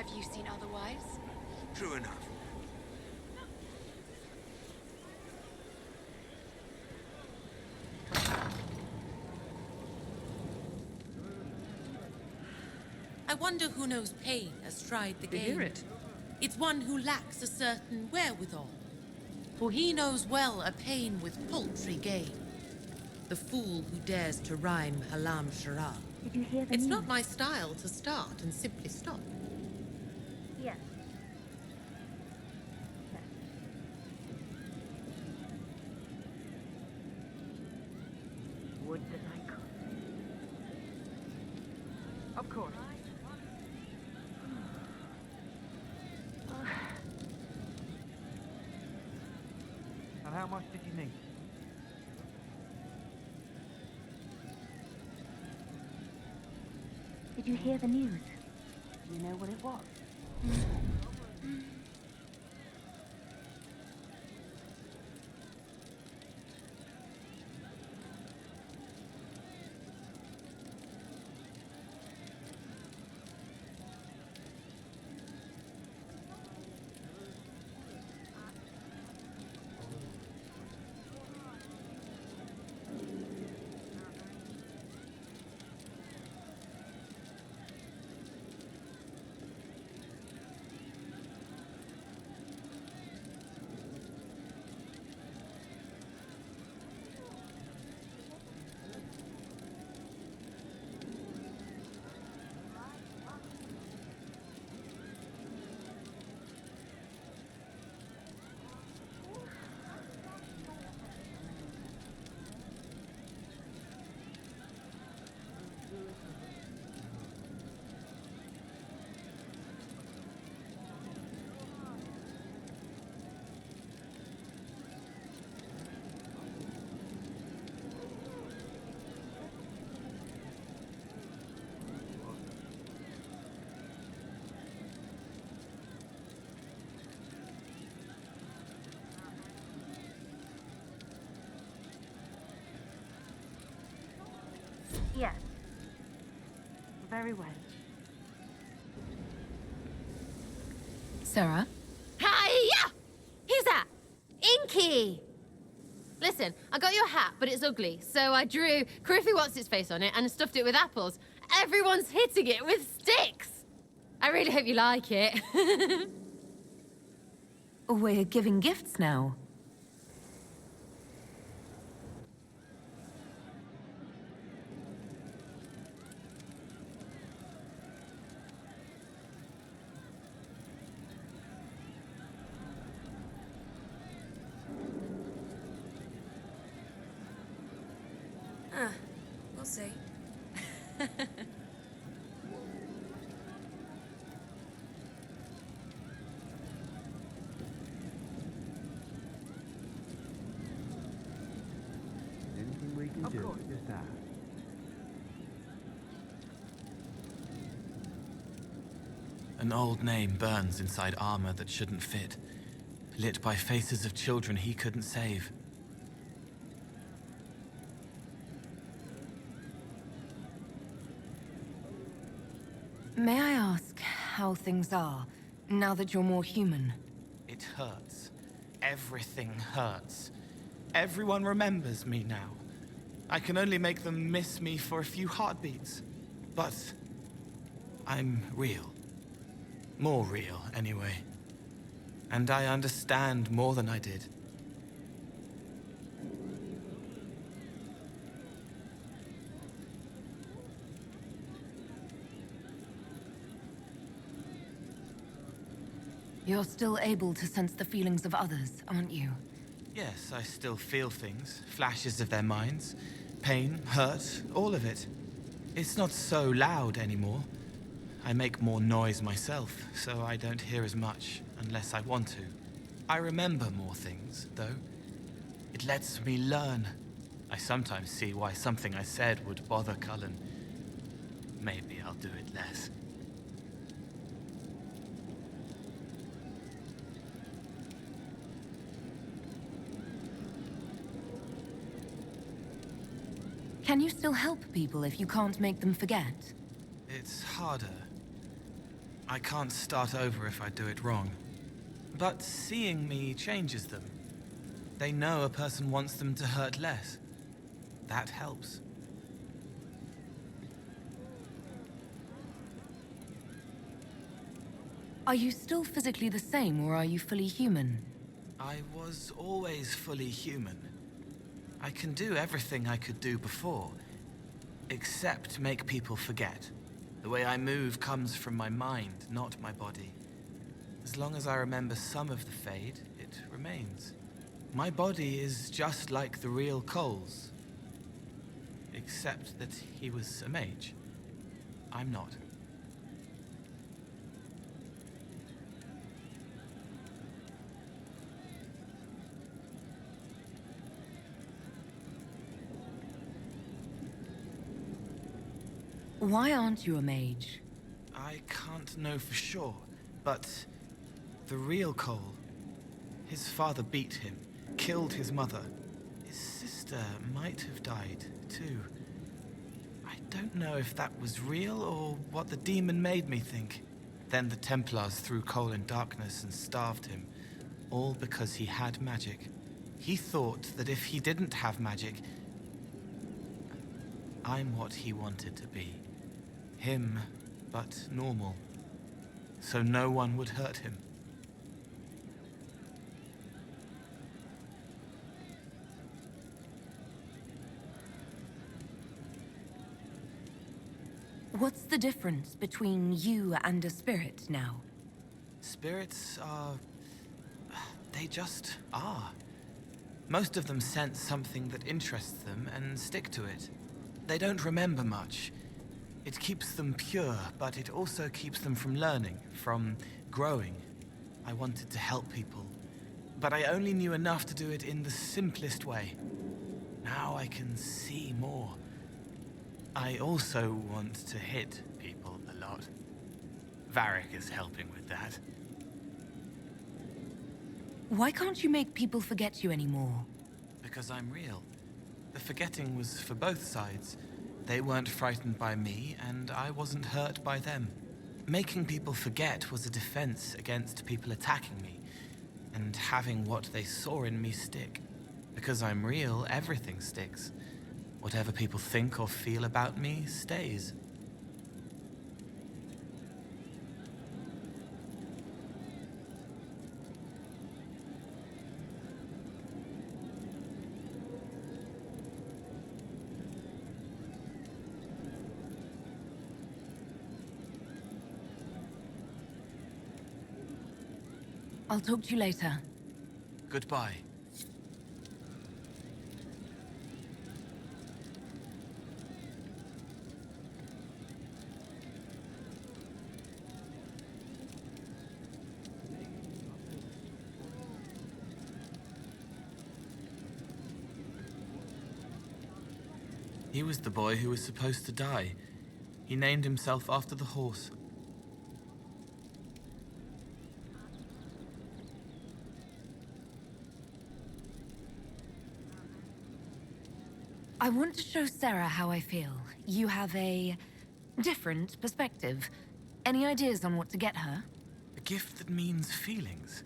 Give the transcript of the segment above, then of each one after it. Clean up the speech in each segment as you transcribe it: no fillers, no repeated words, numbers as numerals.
Have you seen otherwise? True enough. I wonder who knows pain has tried the game. You hear it? It's one who lacks a certain wherewithal. For he knows well a pain with paltry gain. The fool who dares to rhyme Halam Shara. Did you hear the It's news? not my style to start and simply stop. Yes. Would that I could. Of course. And how much did you need? Did you hear the news? Do you know what it was? Yes. Very well. Sarah? Hiya! Who's that? Inky! Listen, I got you a hat, but it's ugly, so I drew Criffy What's-Its-Face on it and stuffed it with apples. Everyone's hitting it with sticks! I really hope you like it. We're giving gifts now. We'll see. Anything we can Of do course. to just that. An old name burns inside armor that shouldn't fit, lit by faces of children he couldn't save. May I ask how things are, now that you're more human? It hurts. Everything hurts. Everyone remembers me now. I can only make them miss me for a few heartbeats. But I'm real. More real, anyway. And I understand more than I did. You're still able to sense the feelings of others, aren't you? Yes, I still feel things, flashes of their minds. Pain, hurt, all of it. It's not so loud anymore. I make more noise myself, so I don't hear as much unless I want to. I remember more things, though. It lets me learn. I sometimes see why something I said would bother Cullen. Maybe I'll do it less. Can you still help people if you can't make them forget? It's harder. I can't start over if I do it wrong. But seeing me changes them. They know a person wants them to hurt less. That helps. Are you still physically the same, or are you fully human? I was always fully human. I can do everything I could do before, except make people forget. The way I move comes from my mind, not my body. As long as I remember some of the Fade, it remains. My body is just like the real Cole's, except that he was a mage. I'm not. Why aren't you a mage? I can't know for sure, but the real Cole, his father beat him, killed his mother. His sister might have died, too. I don't know if that was real or what the demon made me think. Then the Templars threw Cole in darkness and starved him, all because he had magic. He thought that if he didn't have magic, I'm what he wanted to be. Him, but normal. So no one would hurt him. What's the difference between you and a spirit now? Spirits are... they just are. Most of them sense something that interests them and stick to it. They don't remember much. It keeps them pure, but it also keeps them from learning, from growing. I wanted to help people, but I only knew enough to do it in the simplest way. Now I can see more. I also want to hit people a lot. Varric is helping with that. Why can't you make people forget you anymore? Because I'm real. The forgetting was for both sides. They weren't frightened by me, and I wasn't hurt by them. Making people forget was a defense against people attacking me, and having what they saw in me stick. Because I'm real, everything sticks. Whatever people think or feel about me stays. I'll talk to you later. Goodbye. He was the boy who was supposed to die. He named himself after the horse. I want to show Sarah how I feel. You have a different perspective. Any ideas on what to get her? A gift that means feelings.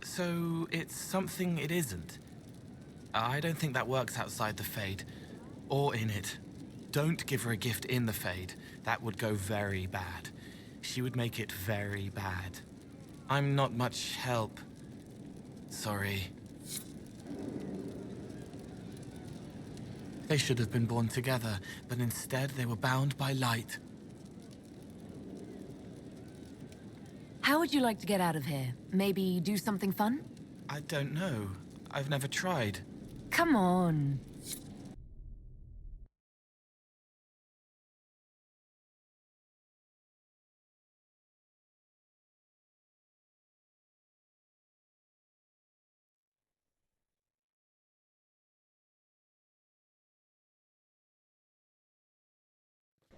So it's something it isn't. I don't think that works outside the Fade. Or in it. Don't give her a gift in the Fade. That would go very bad. She would make it very bad. I'm not much help. Sorry. They should have been born together, but instead they were bound by light. How would you like to get out of here? Maybe do something fun? I don't know. I've never tried. Come on.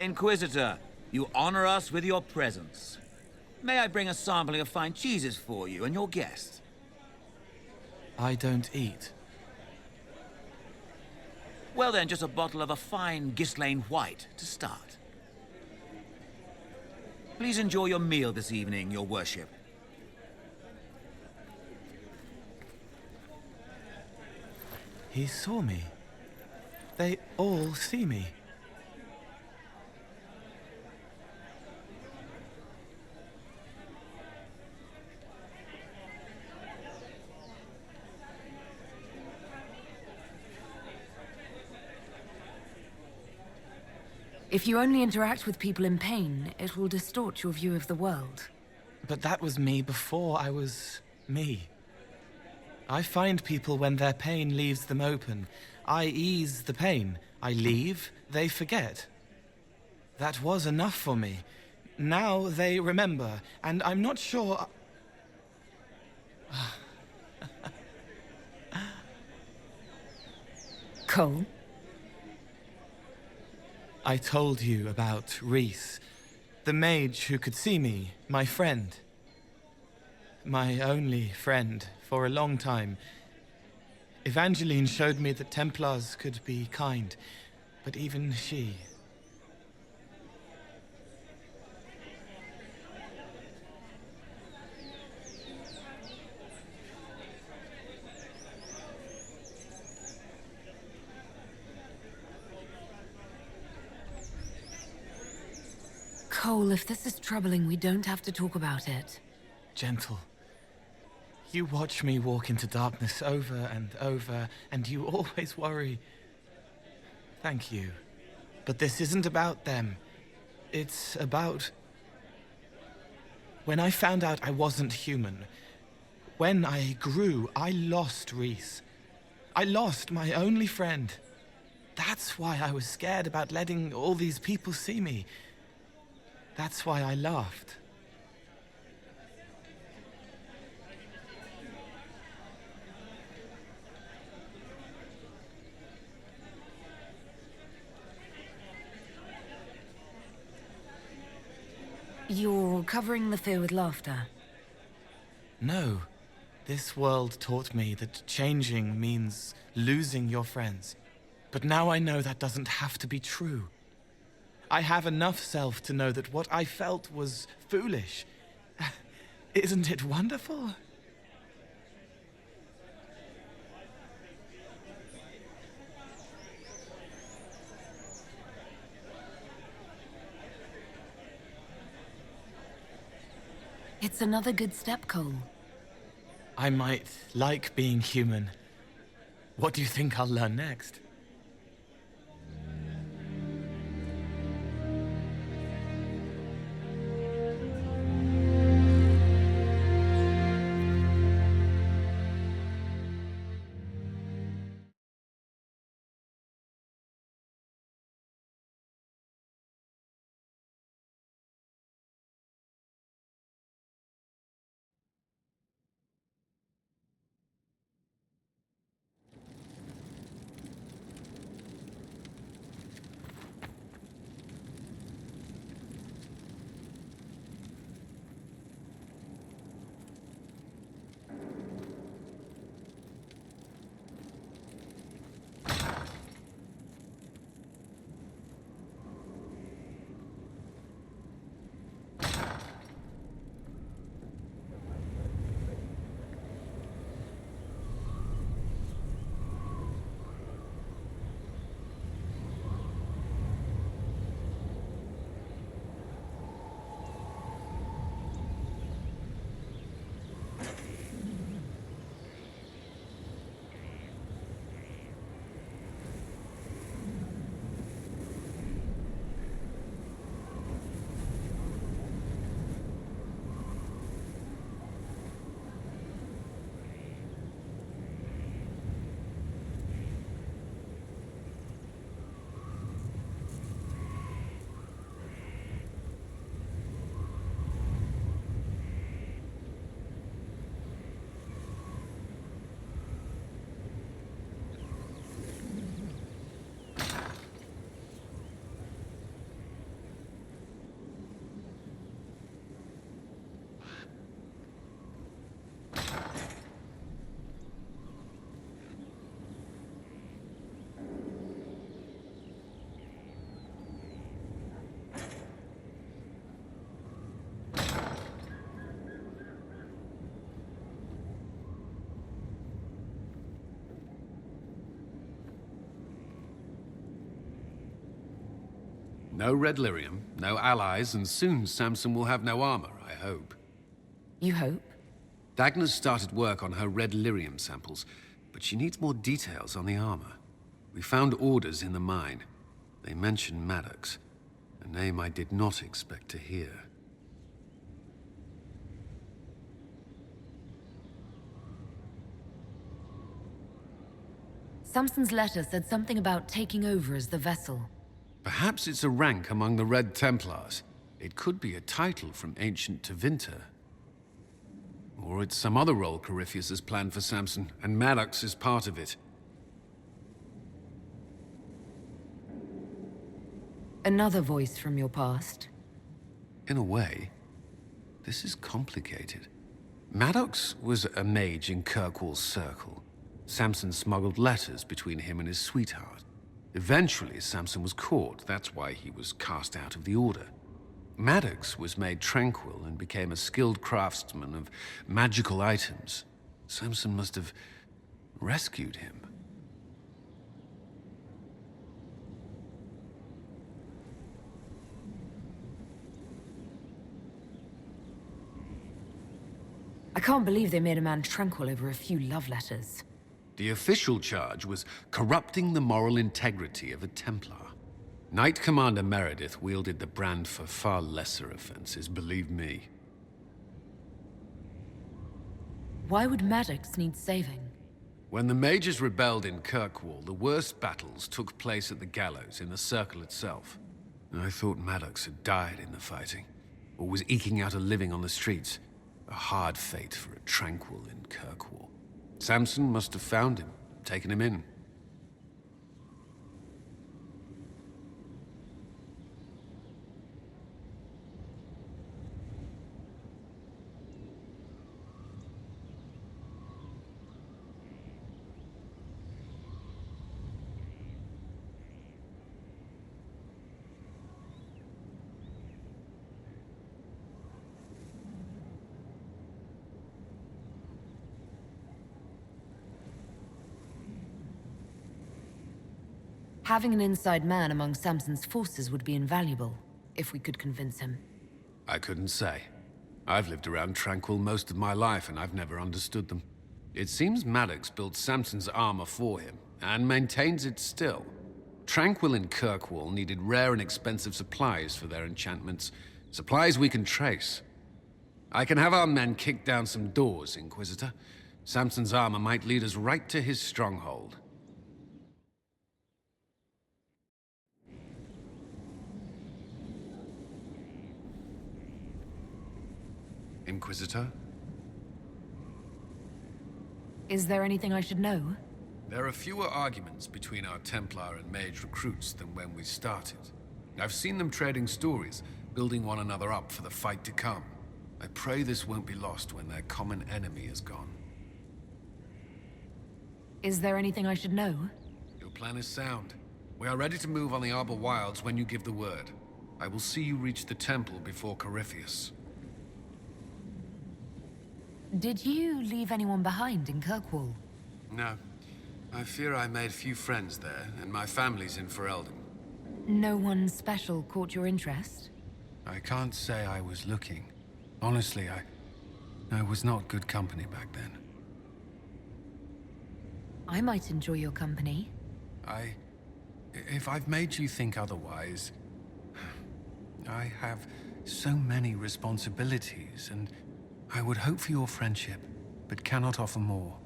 Inquisitor, you honor us with your presence. May I bring a sampling of fine cheeses for you and your guest? I don't eat. Well then, just a bottle of a fine Gislaine White to start. Please enjoy your meal this evening, your worship. He saw me. They all see me. If you only interact with people in pain, it will distort your view of the world. But that was me before I was me. I find people when their pain leaves them open. I ease the pain. I leave, they forget. That was enough for me. Now they remember, and I'm not sure... Cole? I told you about Reese, the mage who could see me, my friend. My only friend for a long time. Evangeline showed me that Templars could be kind, but even she... Cole, if this is troubling, we don't have to talk about it. Gentle. You watch me walk into darkness over and over, and you always worry. Thank you. But this isn't about them. It's about... When I found out I wasn't human, when I grew, I lost Reese. I lost my only friend. That's why I was scared about letting all these people see me. That's why I laughed. You're covering the fear with laughter. No. This world taught me that changing means losing your friends. But now I know that doesn't have to be true. I have enough self to know that what I felt was foolish. Isn't it wonderful? It's another good step, Cole. I might like being human. What do you think I'll learn next? No red lyrium, no allies, and soon Samson will have no armor, I hope. You hope? Dagna's started work on her red lyrium samples, but she needs more details on the armor. We found orders in the mine. They mention Maddox, a name I did not expect to hear. Samson's letter said something about taking over as the vessel. Perhaps it's a rank among the Red Templars. It could be a title from ancient Tevinter. Or it's some other role Corypheus has planned for Samson, and Maddox is part of it. Another voice from your past. In a way, this is complicated. Maddox was a mage in Kirkwall's circle. Samson smuggled letters between him and his sweetheart. Eventually, Samson was caught. That's why he was cast out of the Order. Maddox was made tranquil and became a skilled craftsman of magical items. Samson must have rescued him. I can't believe they made a man tranquil over a few love letters. The official charge was corrupting the moral integrity of a Templar. Knight Commander Meredith wielded the brand for far lesser offenses, believe me. Why would Maddox need saving? When the mages rebelled in Kirkwall, the worst battles took place at the gallows in the circle itself. I thought Maddox had died in the fighting, or was eking out a living on the streets. A hard fate for a tranquil in Kirkwall. Samson must have found him, taken him in. Having an inside man among Samson's forces would be invaluable, if we could convince him. I couldn't say. I've lived around Tranquil most of my life, and I've never understood them. It seems Maddox built Samson's armor for him, and maintains it still. Tranquil and Kirkwall needed rare and expensive supplies for their enchantments. Supplies we can trace. I can have our men kick down some doors, Inquisitor. Samson's armor might lead us right to his stronghold. Inquisitor? Is there anything I should know? There are fewer arguments between our Templar and Mage recruits than when we started. I've seen them trading stories, building one another up for the fight to come. I pray this won't be lost when their common enemy is gone. Is there anything I should know? Your plan is sound. We are ready to move on the Arbor Wilds when you give the word. I will see you reach the temple before Corypheus. Did you leave anyone behind in Kirkwall? No. I fear I made few friends there, and my family's in Ferelden. No one special caught your interest? I can't say I was looking. Honestly, I was not good company back then. I might enjoy your company. If I've made you think otherwise... I have so many responsibilities, and I would hope for your friendship, but cannot offer more.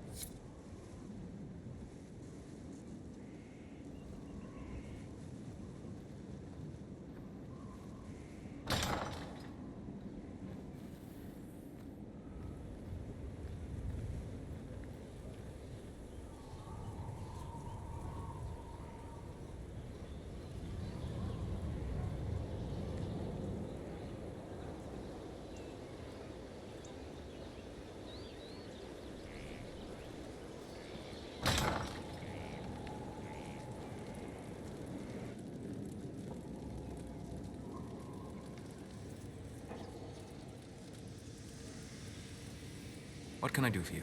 What can I do for you?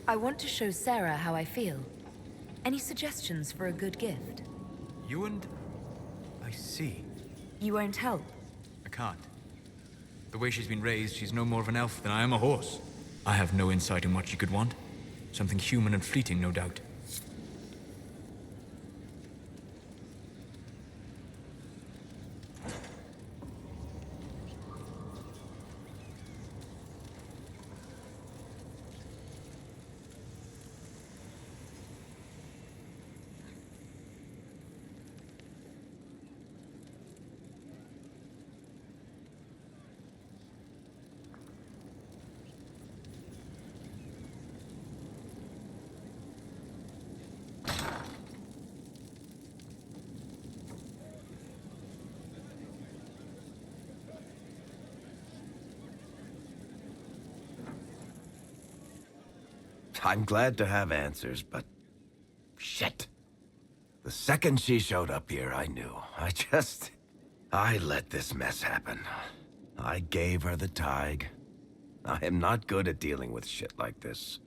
I want to show Sarah how I feel. Any suggestions for a good gift? You and... I see. You won't help? I can't. The way she's been raised, she's no more of an elf than I am a horse. I have no insight in what she could want. Something human and fleeting, no doubt. I'm glad to have answers, but... shit. The second she showed up here, I knew. I let this mess happen. I gave her the tig. I am not good at dealing with shit like this.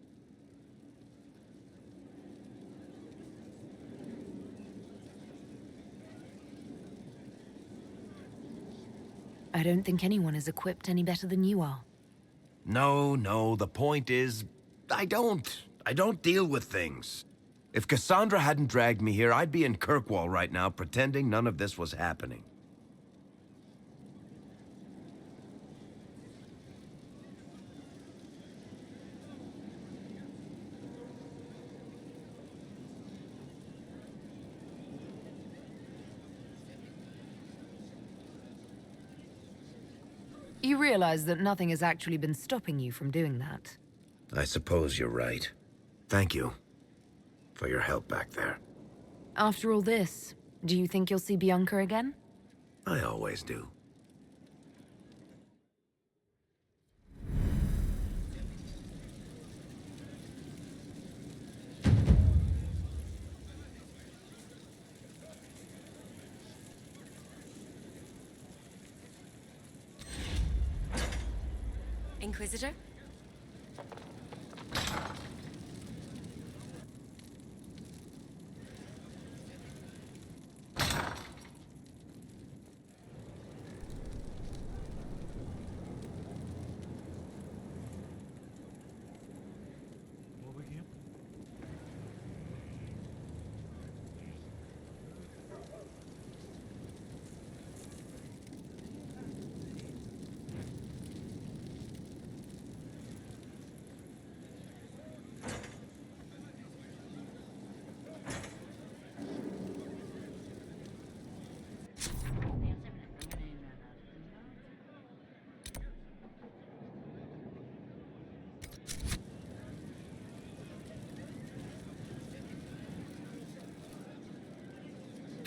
I don't think anyone is equipped any better than you are. No, the point is... I don't deal with things. If Cassandra hadn't dragged me here, I'd be in Kirkwall right now pretending none of this was happening. You realize that nothing has actually been stopping you from doing that. I suppose you're right. Thank you for your help back there. After all this, do you think you'll see Bianca again? I always do. Inquisitor? Over here.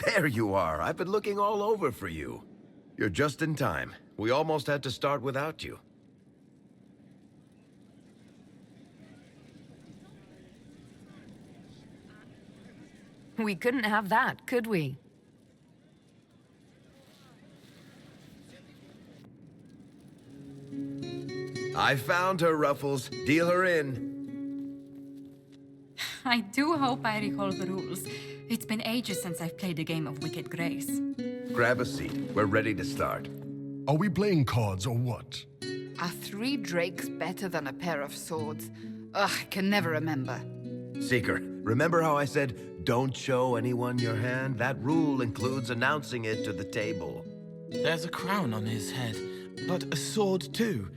There you are. I've been looking all over for you. You're just in time. We almost had to start without you. We couldn't have that, could we? I found her, Ruffles. Deal her in. I do hope I recall the rules. It's been ages since I've played a game of Wicked Grace. Grab a seat. We're ready to start. Are we playing cards or what? Are 3 drakes better than a pair of swords? Ugh, I can never remember. Seeker, remember how I said, don't show anyone your hand? That rule includes announcing it to the table. There's a crown on his head, but a sword too.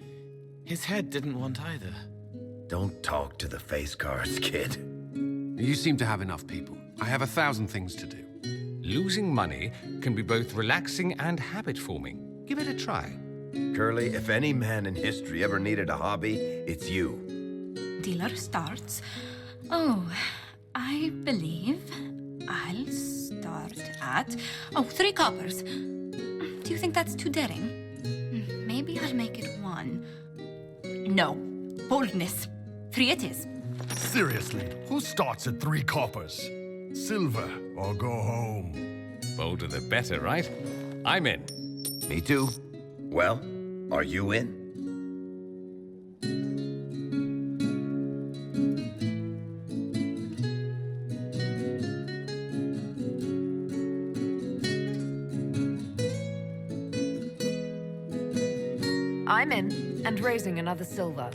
His head didn't want either. Don't talk to the face cards, kid. You seem to have enough people. I have 1,000 things to do. Losing money can be both relaxing and habit-forming. Give it a try. Curly, if any man in history ever needed a hobby, it's you. Dealer starts. Oh, I believe I'll start at... 3 coppers. Do you think that's too daring? Maybe I'll make it 1. No. Boldness. 3 it is. Seriously, who starts at 3 coppers? Silver or go home? Bolder the better, right? I'm in. Me too. Well, are you in? I'm in, and raising another silver.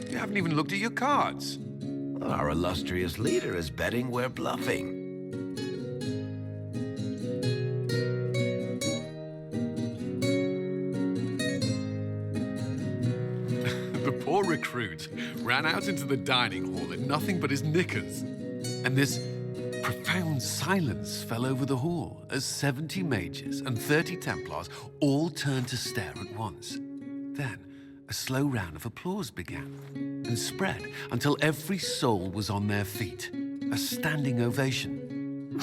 You haven't even looked at your cards. Our illustrious leader is betting we're bluffing. The poor recruit ran out into the dining hall in nothing but his knickers. And this profound silence fell over the hall as 70 mages and 30 Templars all turned to stare at once. Then, a slow round of applause began and spread until every soul was on their feet. A standing ovation.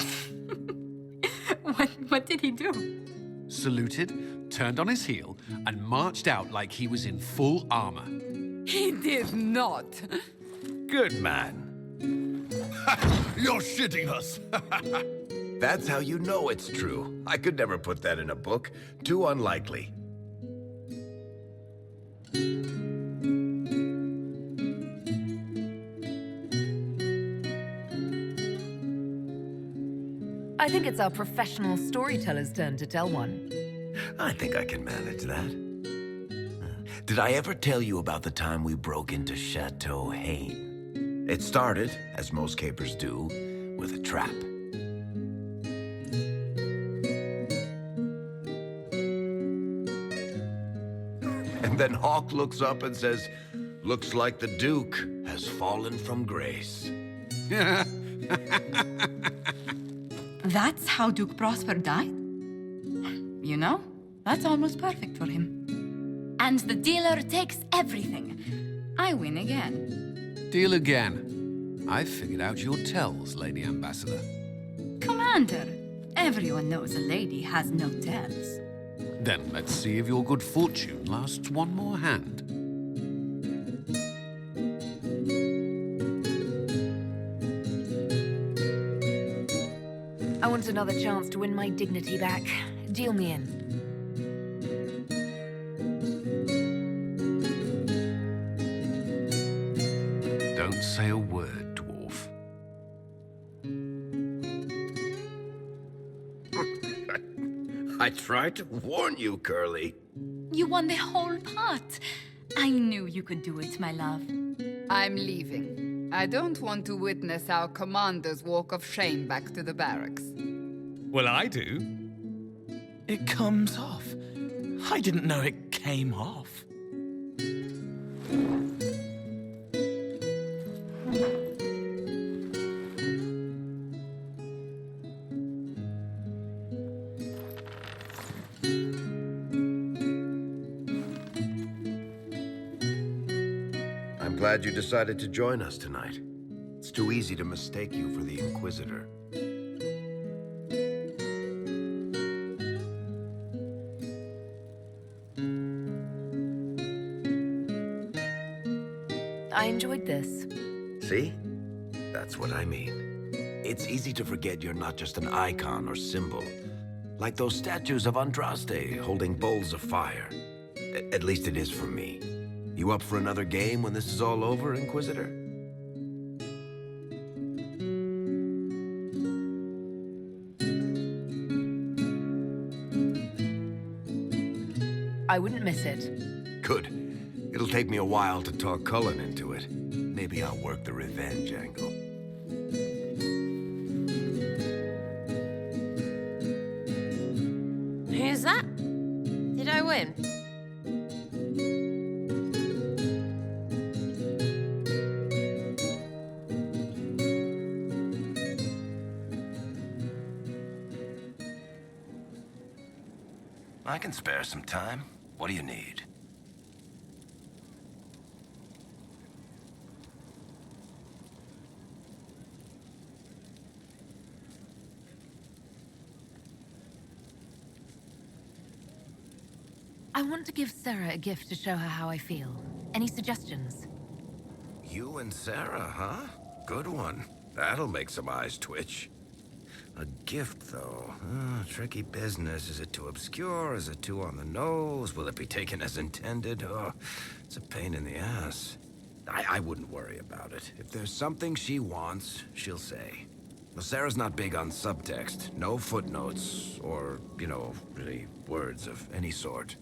What did he do? Saluted, turned on his heel, and marched out like he was in full armor. He did not. Good man. You're shitting us. That's how you know it's true. I could never put that in a book. Too unlikely. I think it's our professional storyteller's turn to tell one. I think I can manage that. Did I ever tell you about the time we broke into Chateau Hain? It started, as most capers do, with a trap. And then Hawk looks up and says, "Looks like the Duke has fallen from grace." That's how Duke Prosper died? You know, that's almost perfect for him. And the dealer takes everything. I win again. Deal again. I figured out your tells, Lady Ambassador. Commander, everyone knows a lady has no tells. Then let's see if your good fortune lasts one more hand. I want another chance to win my dignity back. Deal me in. Don't say a word, dwarf. I tried to warn you, Curly. You won the whole pot. I knew you could do it, my love. I'm leaving. I don't want to witness our commander's walk of shame back to the barracks. Well, I do. It comes off. I didn't know it came off. I'm glad you decided to join us tonight. It's too easy to mistake you for the Inquisitor. I enjoyed this. See? That's what I mean. It's easy to forget you're not just an icon or symbol. Like those statues of Andraste holding bowls of fire. At least it is for me. You up for another game when this is all over, Inquisitor? I wouldn't miss it. Good. It'll take me a while to talk Cullen into it. Maybe I'll work the revenge angle. Who's that? Did I win? I can spare some time. What do you need? I want to give Sarah a gift to show her how I feel. Any suggestions? You and Sarah, huh? Good one. That'll make some eyes twitch. A gift, though. Tricky business. Is it too obscure? Is it too on the nose? Will it be taken as intended? Oh, it's a pain in the ass. I wouldn't worry about it. If there's something she wants, she'll say. Well, Sarah's not big on subtext. No footnotes or, really words of any sort.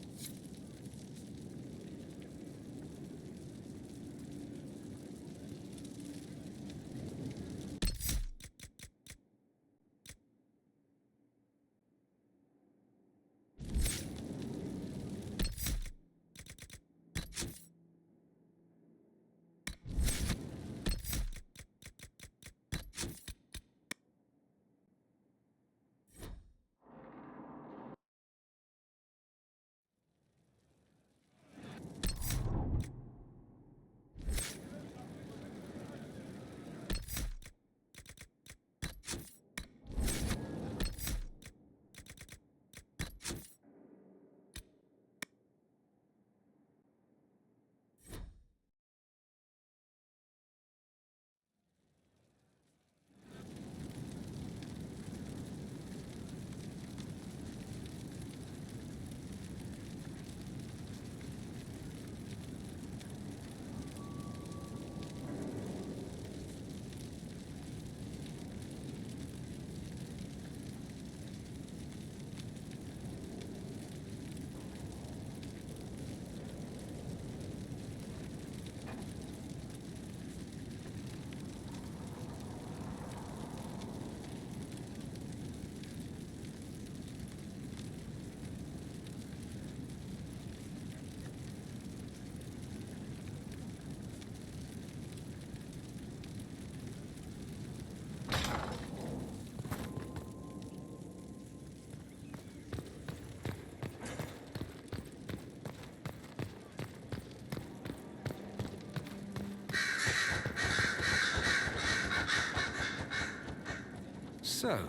So,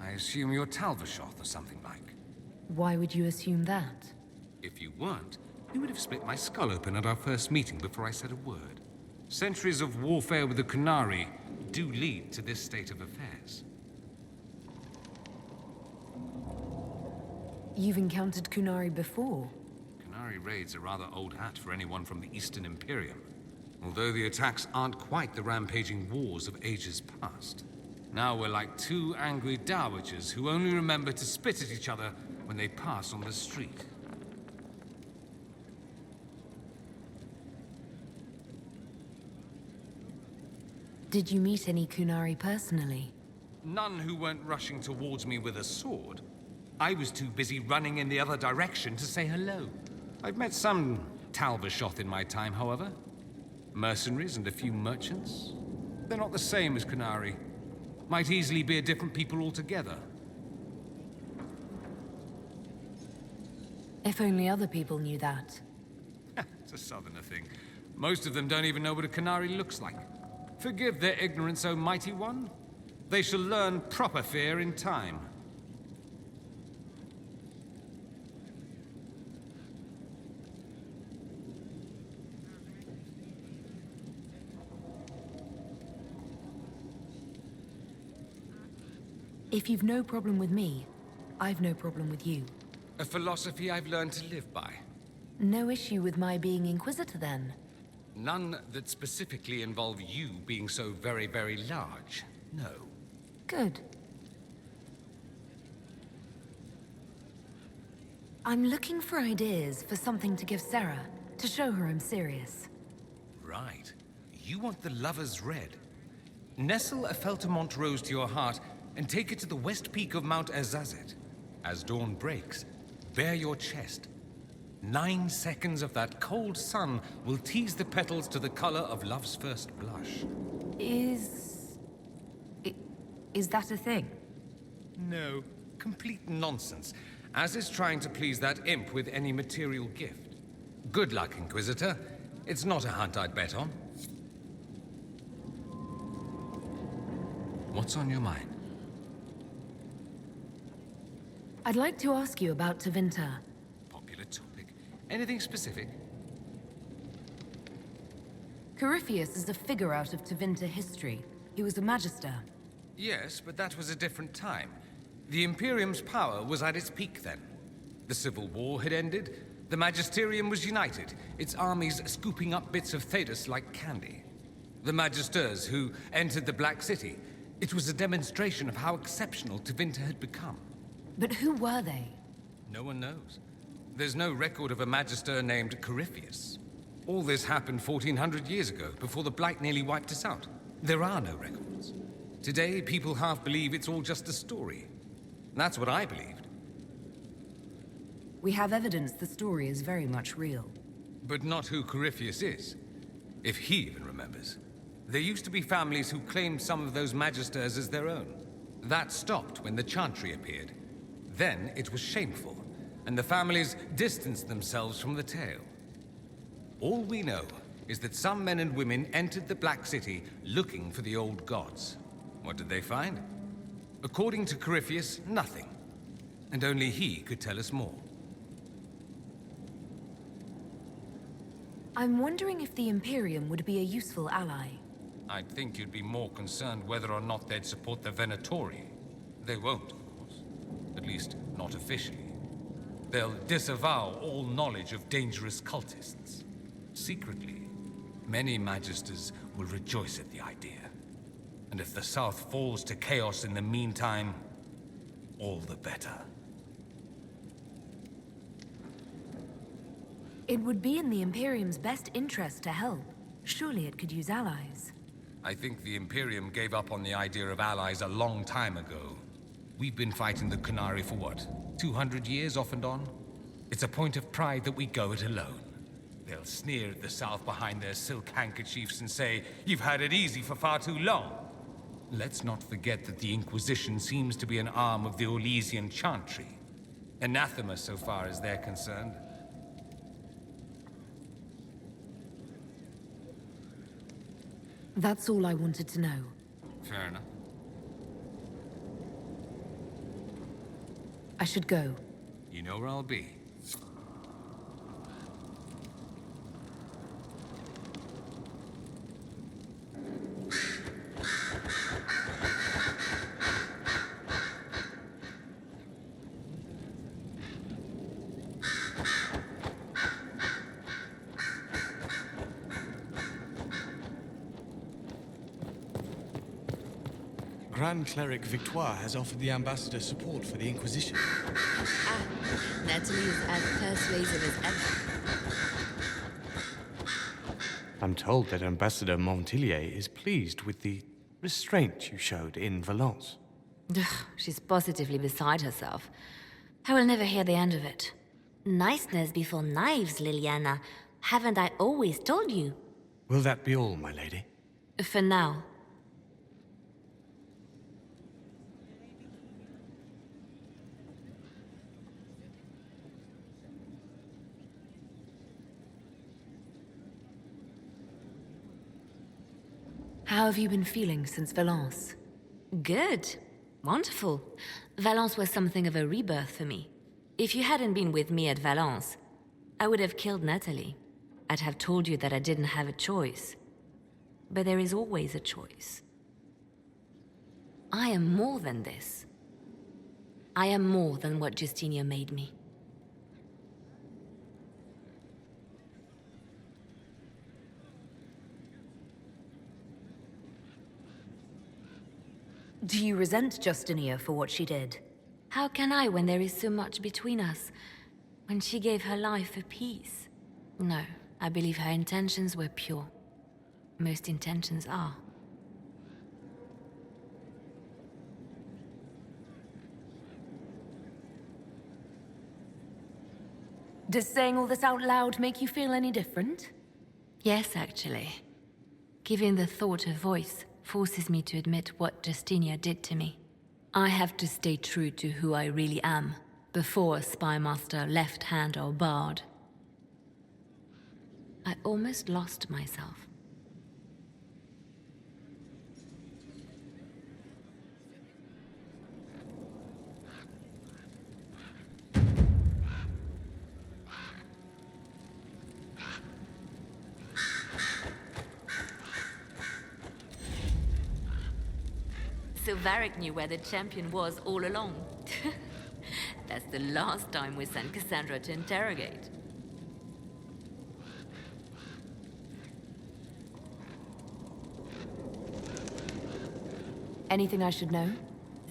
I assume you're Talvashoth or something like. Why would you assume that? If you weren't, you would have split my skull open at our first meeting before I said a word. Centuries of warfare with the Kunari do lead to this state of affairs. You've encountered Kunari before? Kunari raids are rather old hat for anyone from the Eastern Imperium. Although the attacks aren't quite the rampaging wars of ages past. Now we're like two angry dowagers who only remember to spit at each other when they pass on the street. Did you meet any Kunari personally? None who weren't rushing towards me with a sword. I was too busy running in the other direction to say hello. I've met some Talvashoth in my time, however. Mercenaries and a few merchants. They're not the same as Kunari. Might easily be a different people altogether. If only other people knew that. It's a southerner thing. Most of them don't even know what a Kunari looks like. Forgive their ignorance, O mighty one. They shall learn proper fear in time. If you've no problem with me, I've no problem with you. A philosophy I've learned to live by. No issue with my being Inquisitor, then? None that specifically involve you being so very, very large. No. Good. I'm looking for ideas for something to give Sarah, to show her I'm serious. Right. You want the Lover's Red. Nestle a Feltamont rose to your heart and take it to the west peak of Mount Azazet. As dawn breaks, bare your chest. 9 seconds of that cold sun will tease the petals to the color of love's first blush. Is that a thing? No, complete nonsense. As is trying to please that imp with any material gift. Good luck, Inquisitor. It's not a hunt I'd bet on. What's on your mind? I'd like to ask you about Tevinter. Popular topic. Anything specific? Corypheus is a figure out of Tevinter history. He was a magister. Yes, but that was a different time. The Imperium's power was at its peak then. The Civil War had ended. The Magisterium was united, its armies scooping up bits of Thedas like candy. The Magisters who entered the Black City. It was a demonstration of how exceptional Tevinter had become. But who were they? No one knows. There's no record of a Magister named Corypheus. All this happened 1400 years ago, before the Blight nearly wiped us out. There are no records. Today, people half believe it's all just a story. That's what I believed. We have evidence the story is very much real. But not who Corypheus is. If he even remembers. There used to be families who claimed some of those Magisters as their own. That stopped when the Chantry appeared. Then it was shameful, and the families distanced themselves from the tale. All we know is that some men and women entered the Black City looking for the old gods. What did they find? According to Corypheus, nothing. And only he could tell us more. I'm wondering if the Imperium would be a useful ally. I'd think you'd be more concerned whether or not they'd support the Venatori. They won't, of course. At least, not officially. They'll disavow all knowledge of dangerous cultists. Secretly, many Magisters will rejoice at the idea. And if the South falls to chaos in the meantime, all the better. It would be in the Imperium's best interest to help. Surely it could use allies. I think the Imperium gave up on the idea of allies a long time ago. We've been fighting the Kunari for what, 200 years off and on? It's a point of pride that we go it alone. They'll sneer at the South behind their silk handkerchiefs and say, "You've had it easy for far too long." Let's not forget that the Inquisition seems to be an arm of the Orlesian Chantry. Anathema so far as they're concerned. That's all I wanted to know. Fair enough. I should go. You know where I'll be. Grand Cleric Victoire has offered the ambassador support for the Inquisition. Ah, Natalie is as persuasive as ever. I'm told that Ambassador Montillier is pleased with the restraint you showed in Valence. She's positively beside herself. I will never hear the end of it. Niceness before knives, Liliana. Haven't I always told you? Will that be all, my lady? For now. How have you been feeling since Valence? Good. Wonderful. Valence was something of a rebirth for me. If you hadn't been with me at Valence, I would have killed Natalie. I'd have told you that I didn't have a choice. But there is always a choice. I am more than this. I am more than what Justinia made me. Do you resent Justinia for what she did? How can I when there is so much between us? When she gave her life for peace? No, I believe her intentions were pure. Most intentions are. Does saying all this out loud make you feel any different? Yes, actually. Giving the thought a voice forces me to admit what Justinia did to me. I have to stay true to who I really am, before a spymaster left hand or bard. I almost lost myself. So Varric knew where the champion was all along. That's the last time we sent Cassandra to interrogate. Anything I should know?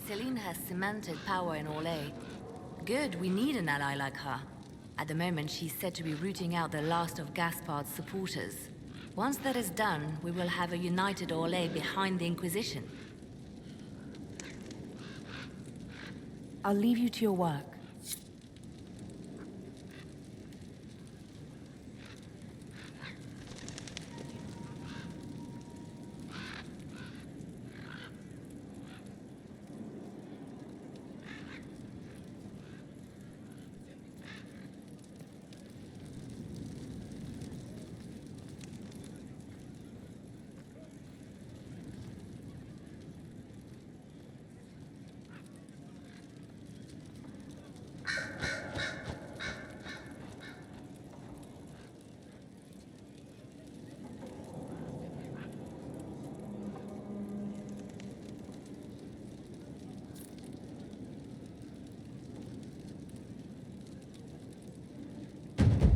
Celine has cemented power in Orlais. Good, we need an ally like her. At the moment, she's said to be rooting out the last of Gaspard's supporters. Once that is done, we will have a united Orlais behind the Inquisition. I'll leave you to your work.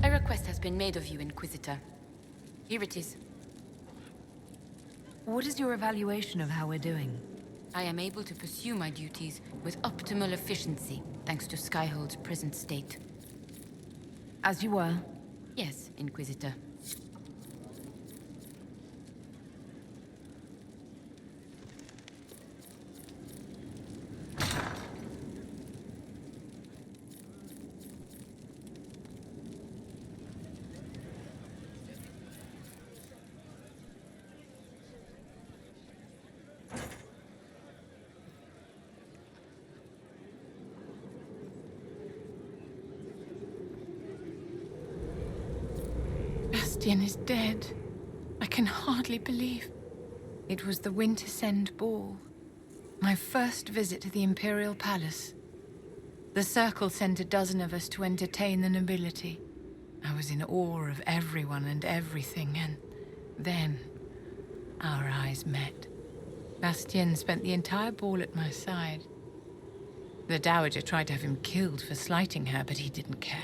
A request has been made of you, Inquisitor. Here it is. What is your evaluation of how we're doing? I am able to pursue my duties with optimal efficiency, thanks to Skyhold's present state. As you were? Yes, Inquisitor. Bastian is dead. I can hardly believe. It was the Wintersend Ball. My first visit to the Imperial Palace. The Circle sent a dozen of us to entertain the nobility. I was in awe of everyone and everything, and then our eyes met. Bastien spent the entire ball at my side. The Dowager tried to have him killed for slighting her, but he didn't care.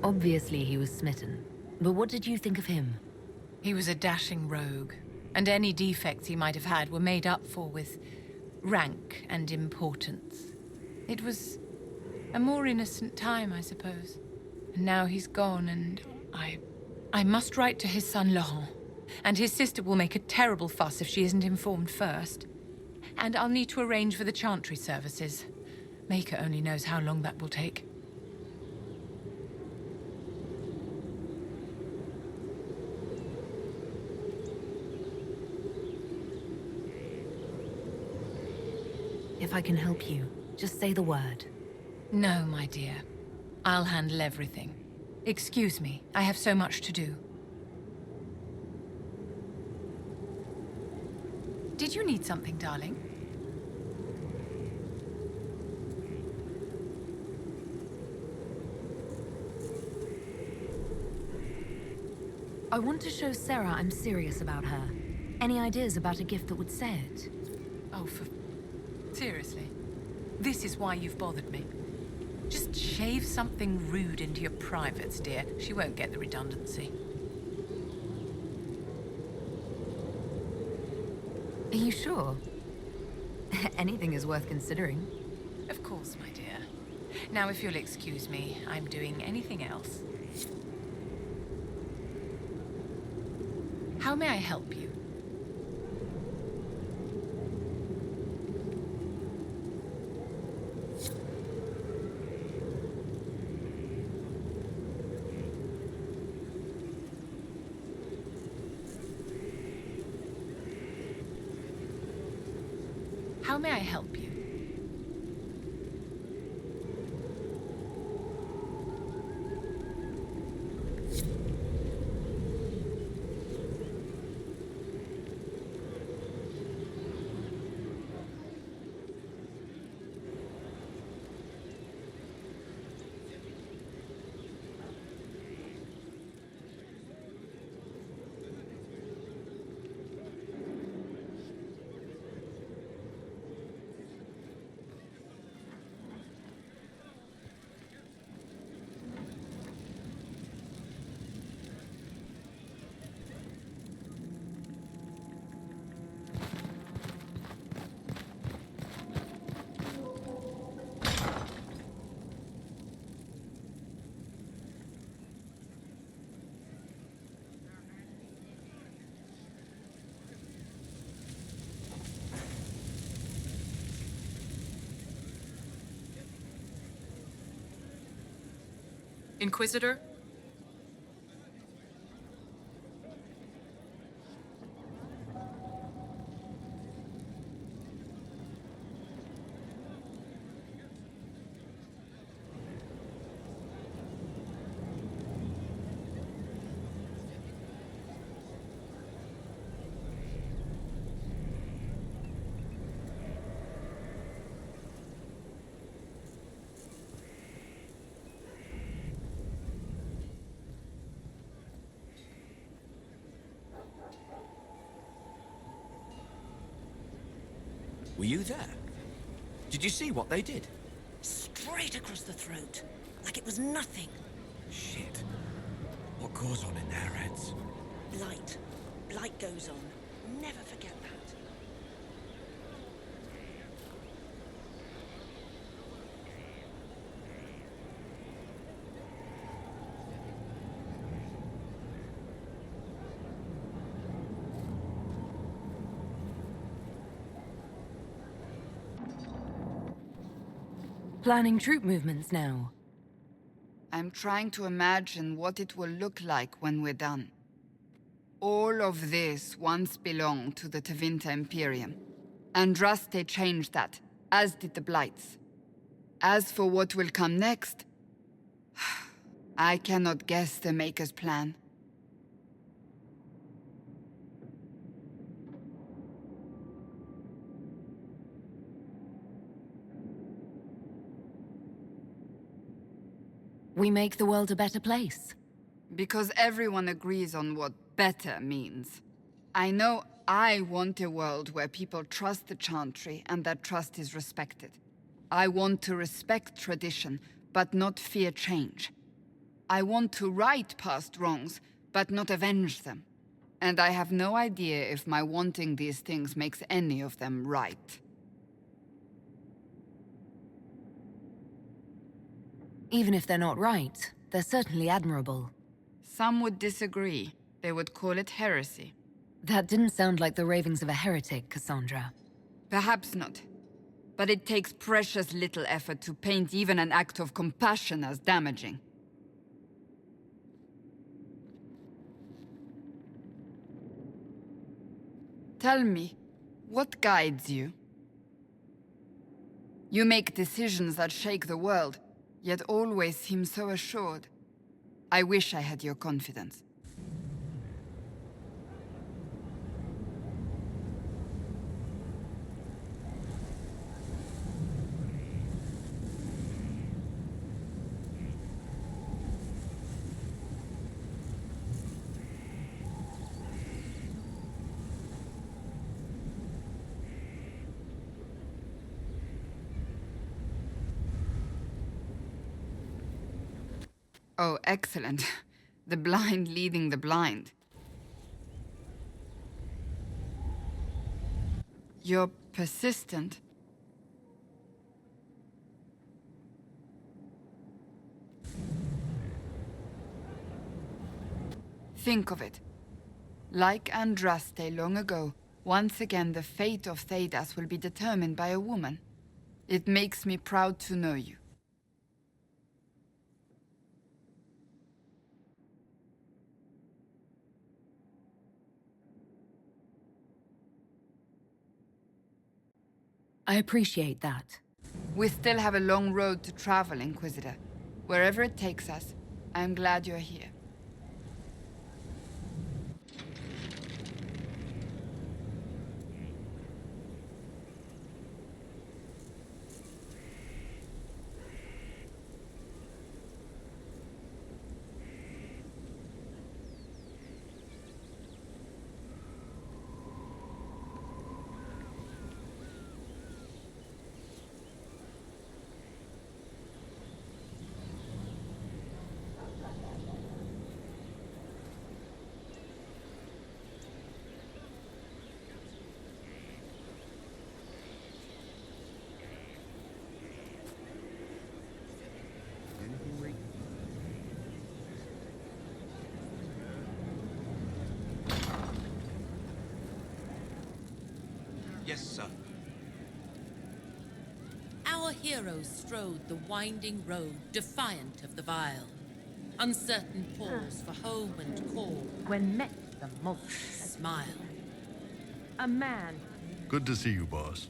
Obviously he was smitten. But what did you think of him? He was a dashing rogue, and any defects he might have had were made up for with rank and importance. It was a more innocent time, I suppose. And now he's gone, and I must write to his son Laurent. And his sister will make a terrible fuss if she isn't informed first. And I'll need to arrange for the chantry services. Maker only knows how long that will take. If I can help you, just say the word. No, my dear. I'll handle everything. Excuse me, I have so much to do. Did you need something, darling? I want to show Sarah I'm serious about her. Any ideas about a gift that would say it? Oh, seriously? This is why you've bothered me? Just shave something rude into your privates, dear. She won't get the redundancy. Are you sure? Anything is worth considering. Of course, my dear. Now, if you'll excuse me, I'm doing anything else. How may I help you? How may I help you? Inquisitor? Were you there? Did you see what they did? Straight across the throat, like it was nothing. Shit. What goes on in their heads? Blight. Blight goes on. Never forget that. Planning troop movements now. I'm trying to imagine what it will look like when we're done. All of this once belonged to the Tevinter Imperium. Andraste changed that. as did the Blights. As for what will come next, I cannot guess the Maker's plan. We make the world a better place. Because everyone agrees on what better means. I know I want a world where people trust the Chantry and that trust is respected. I want to respect tradition, but not fear change. I want to right past wrongs, but not avenge them. And I have no idea if my wanting these things makes any of them right. Even if they're not right, they're certainly admirable. Some would disagree. They would call it heresy. That didn't sound like the ravings of a heretic, Cassandra. Perhaps not. But it takes precious little effort to paint even an act of compassion as damaging. Tell me, what guides you? You make decisions that shake the world, yet always seem so assured. I wish I had your confidence. Oh, excellent. The blind leading the blind. You're persistent. Think of it. Like Andraste long ago, once again the fate of Thedas will be determined by a woman. It makes me proud to know you. I appreciate that. We still have a long road to travel, Inquisitor. Wherever it takes us, I'm glad you're here. Yes, sir. Our heroes strode the winding road, defiant of the vile. Uncertain pause for home and call. When met the multitude. Smile. A man. Good to see you, boss.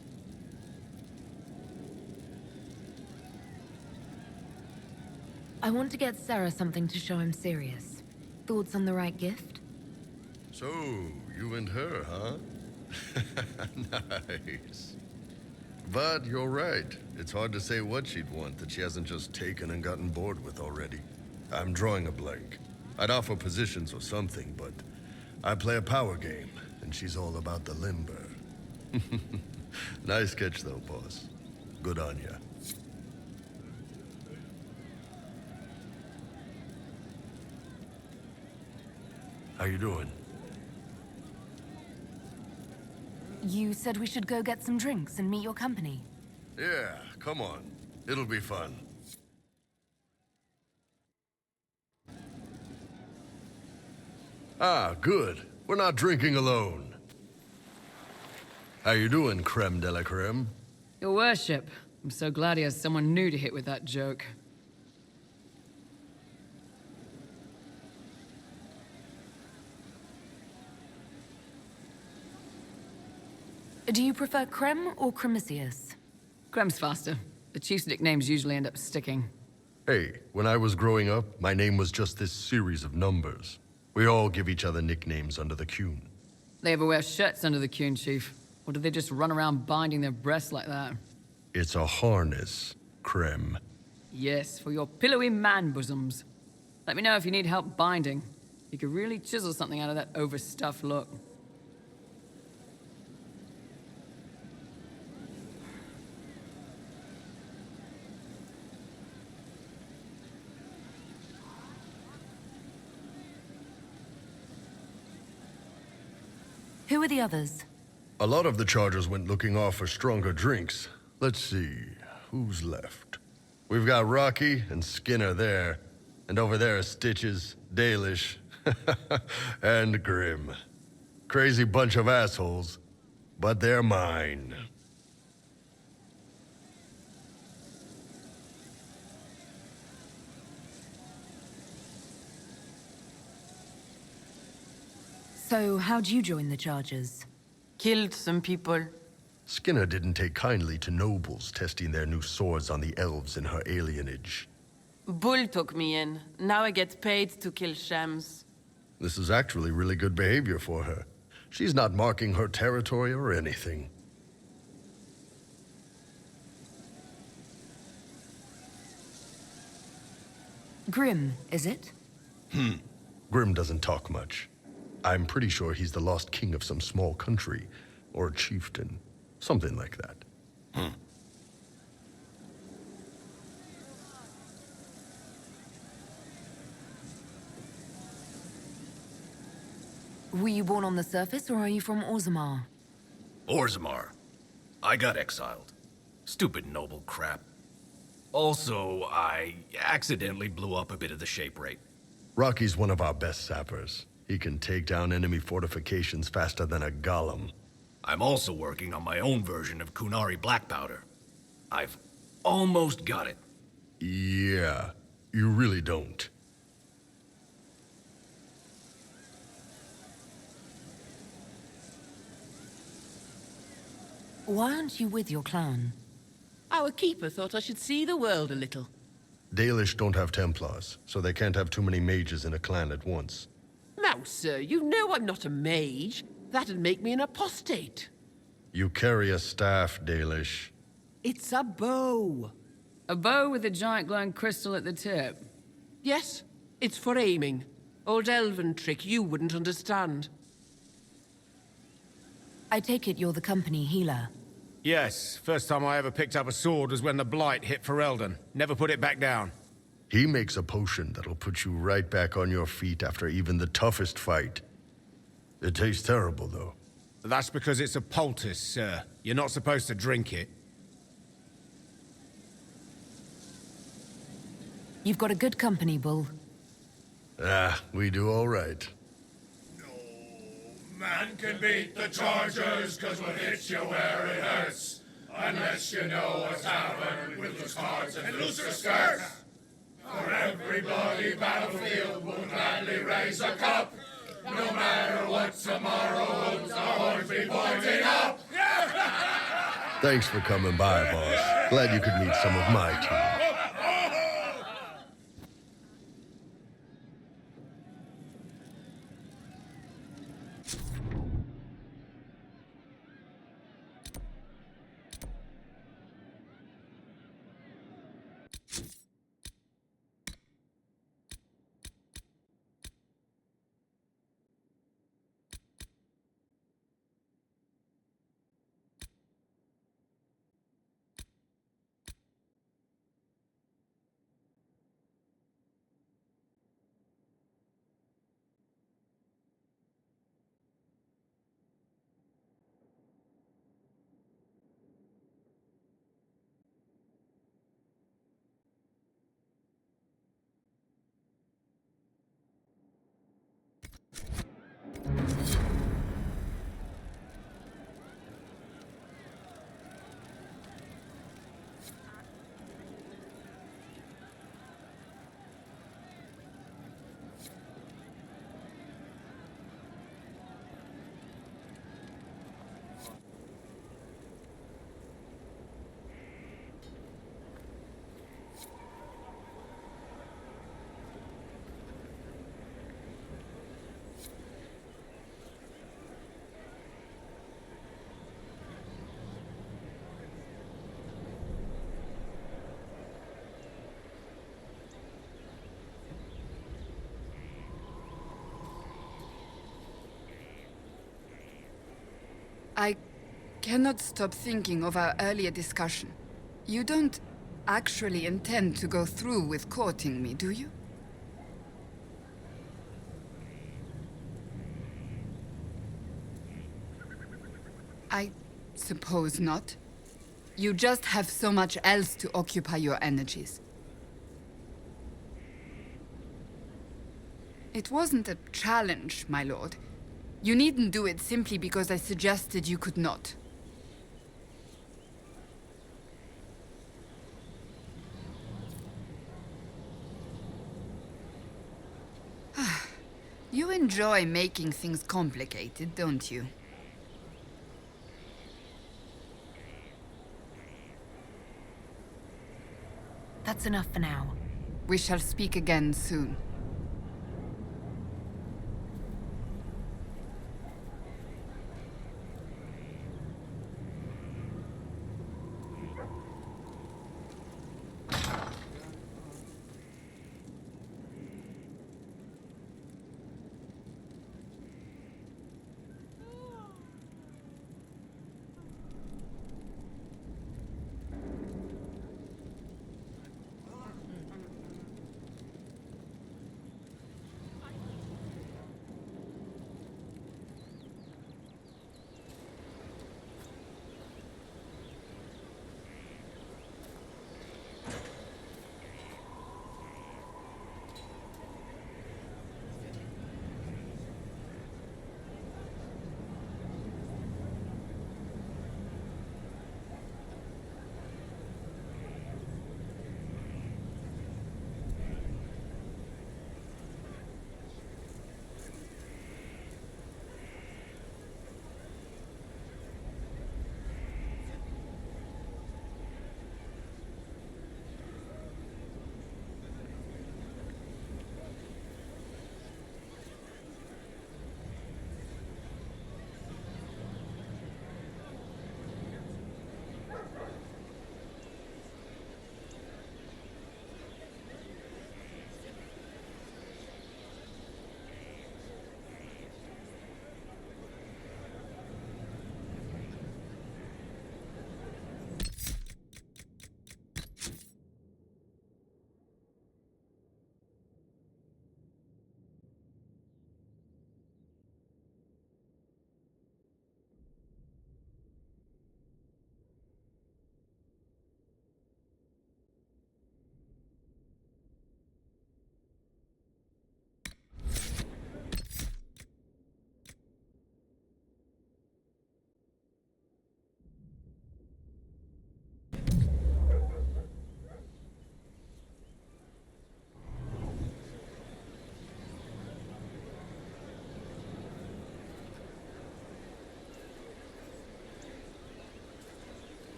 I want to get Sarah something to show I'm serious. Thoughts on the right gift? So, you and her, huh? Nice. But you're right. It's hard to say what she'd want that she hasn't just taken and gotten bored with already. I'm drawing a blank. I'd offer positions or something, but I play a power game, and she's all about the limber. Nice catch, though, boss. Good on ya. How you doing? You said we should go get some drinks and meet your company. Yeah, come on. It'll be fun. Ah, good. We're not drinking alone. How you doing, creme de la creme? Your worship, I'm so glad he has someone new to hit with that joke. Do you prefer creme or cremisius? Grem's faster. The chief's nicknames usually end up sticking. Hey, when I was growing up, my name was just this series of numbers. We all give each other nicknames under the Qun. They ever wear shirts under the Qun, Chief? Or do they just run around binding their breasts like that? It's a harness, Krem. Yes, for your pillowy man bosoms. Let me know if you need help binding. You could really chisel something out of that overstuffed look. Who are the others? A lot of the Chargers went looking off for stronger drinks. Let's see, who's left? We've got Rocky and Skinner there. And over there are Stitches, Dalish, and Grim. Crazy bunch of assholes, but they're mine. So, how'd you join the Chargers? Killed some people. Skinner didn't take kindly to nobles testing their new swords on the elves in her alienage. Bull took me in. Now I get paid to kill shams. This is actually really good behavior for her. She's not marking her territory or anything. Grim, is it? Grim doesn't talk much. I'm pretty sure he's the lost king of some small country, or chieftain. Something like that. Were you born on the surface, or are you from Orzammar? Orzammar. I got exiled. Stupid noble crap. Also, I accidentally blew up a bit of the shape rate. Rocky's one of our best sappers. He can take down enemy fortifications faster than a golem. I'm also working on my own version of Kunari black powder. I've almost got it. Yeah, you really don't. Why aren't you with your clan? Our keeper thought I should see the world a little. Dalish don't have Templars, so they can't have too many mages in a clan at once. Now, sir, you know I'm not a mage. That'd make me an apostate. You carry a staff, Dalish. It's a bow. A bow with a giant glowing crystal at the tip. Yes, it's for aiming. Old elven trick you wouldn't understand. I take it you're the company healer. Yes, first time I ever picked up a sword was when the Blight hit Ferelden. Never put it back down. He makes a potion that'll put you right back on your feet after even the toughest fight. It tastes terrible, though. That's because it's a poultice, sir. You're not supposed to drink it. You've got a good company, Bull. We do all right. Man can beat the Chargers, cause we'll hit you where it hurts. Unless you know what's happened with those cards and looser skirts. For every bloody battlefield, we'll gladly raise a cup. No matter what tomorrow holds, our horns be pointing up. Thanks for coming by, boss. Glad you could meet some of my team. I cannot stop thinking of our earlier discussion. You don't actually intend to go through with courting me, do you? I suppose not. You just have so much else to occupy your energies. It wasn't a challenge, my lord. You needn't do it simply because I suggested you could not. You enjoy making things complicated, don't you? That's enough for now. We shall speak again soon.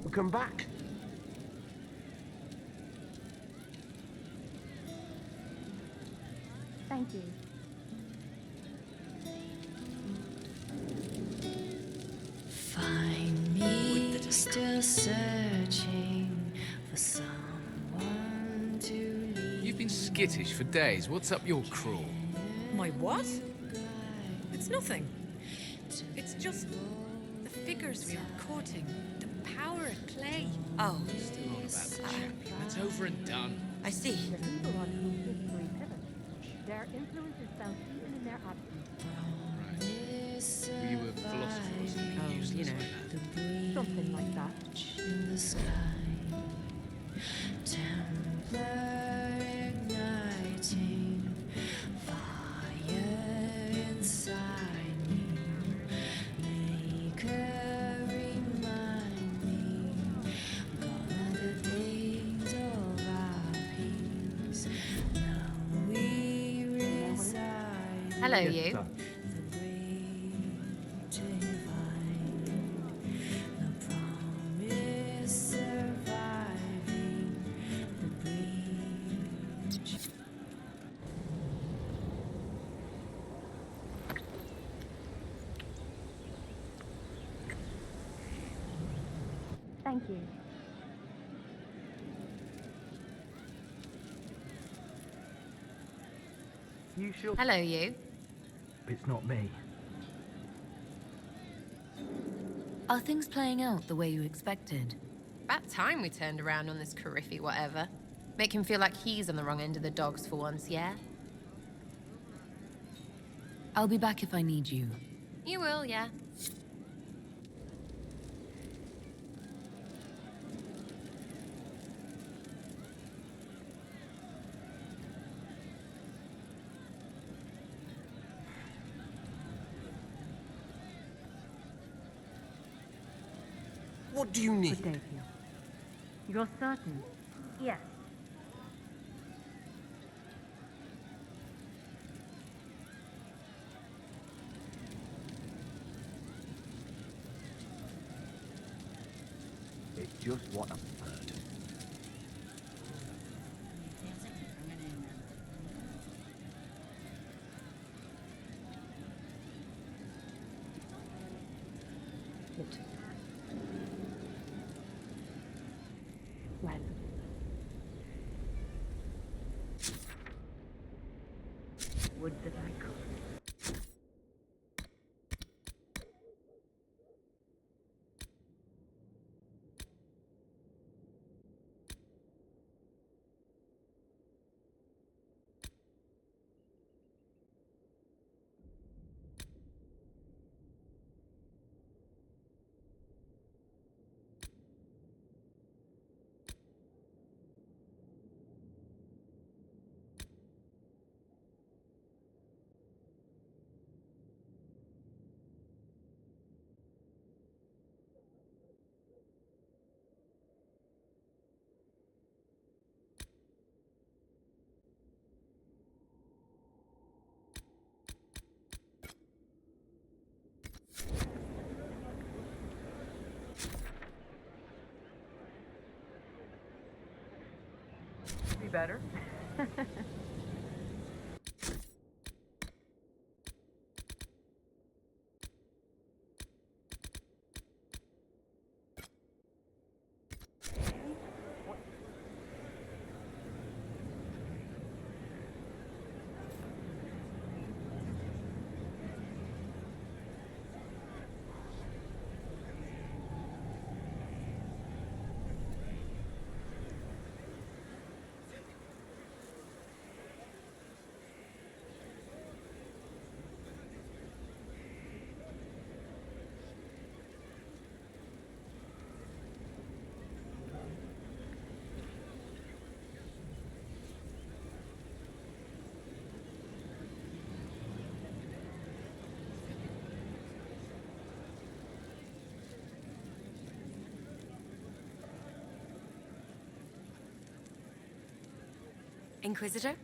We'll come back. Thank you. Find me still searching for someone to leave. You've been skittish for days. What's up your crawl? My what? It's nothing. It's just the figures we are courting, the power at play. Oh. Still on about the champion. It's over and done. I see. The people on whom history pivots. Their influence is felt even in their absence. Were you a philosopher or something useless like that? Something like that. In the sky, Templar igniting fire inside me. Make her remind me, gone are the days of our peace. Now we reside. Hello, you. Thank you. You sure? Hello, you. It's not me. Are things playing out the way you expected? About time we turned around on this Cariffy whatever. Make him feel like he's on the wrong end of the dogs for once, yeah? I'll be back if I need you. You will, yeah. What do you need? Good day to you. You're certain? Yes. It's just what I've heard. Well. Would that I could. Be better. Inquisitor?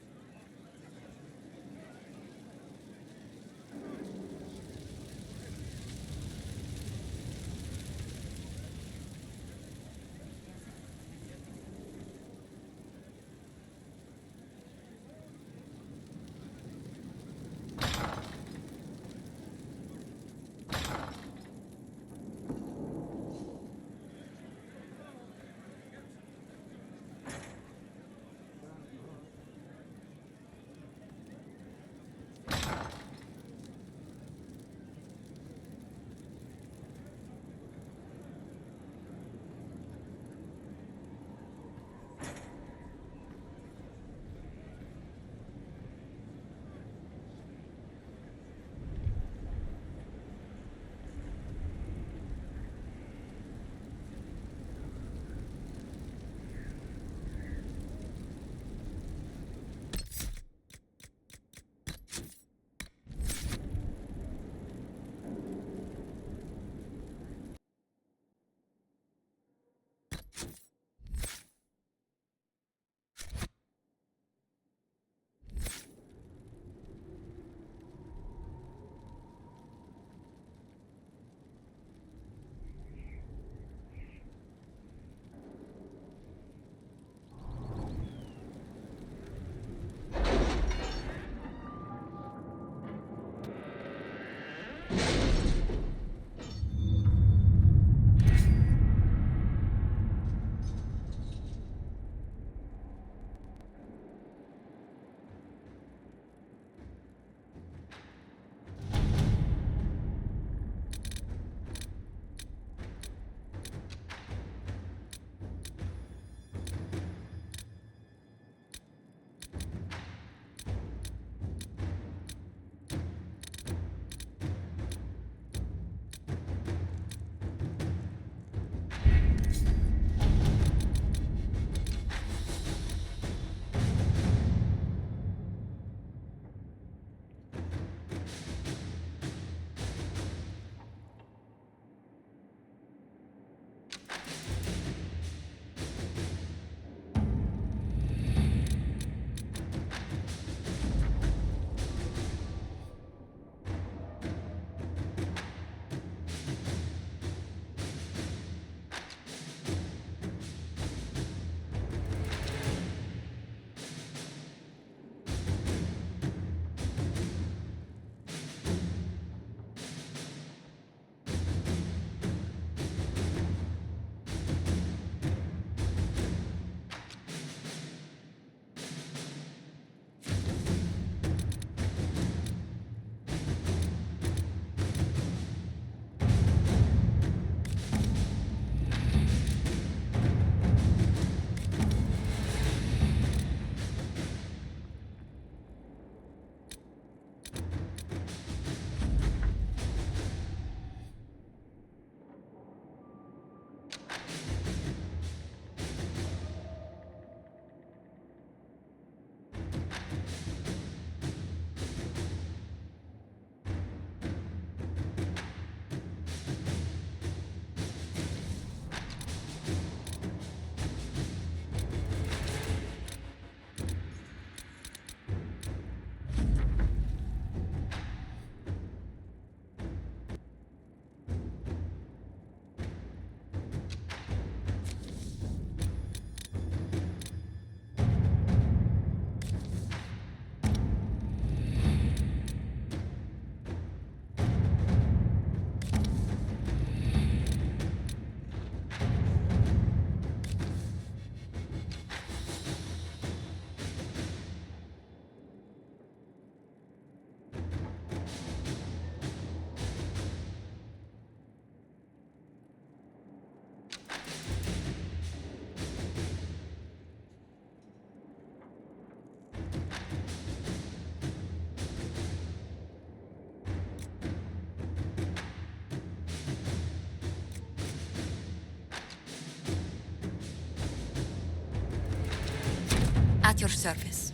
your service.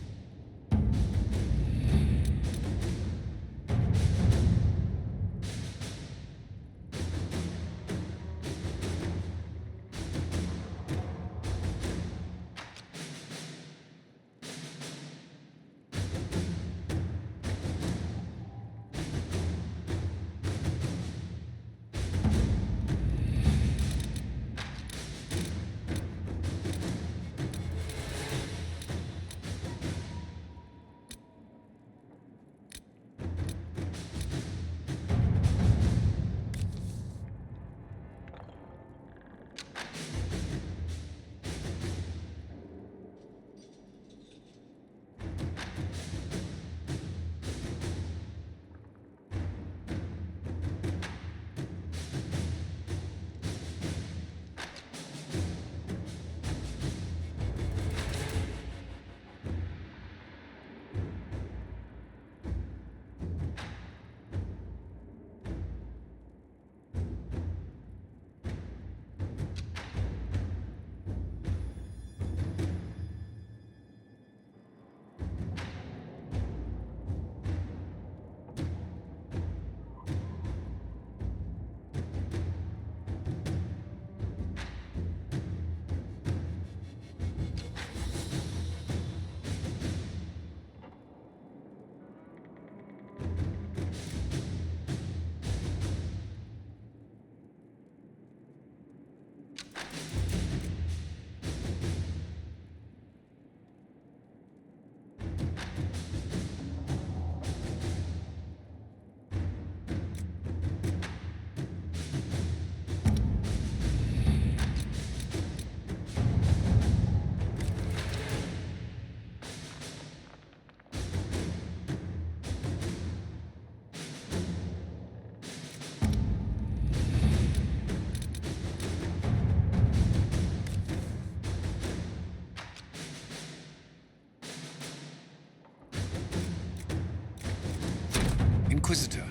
Inquisitor.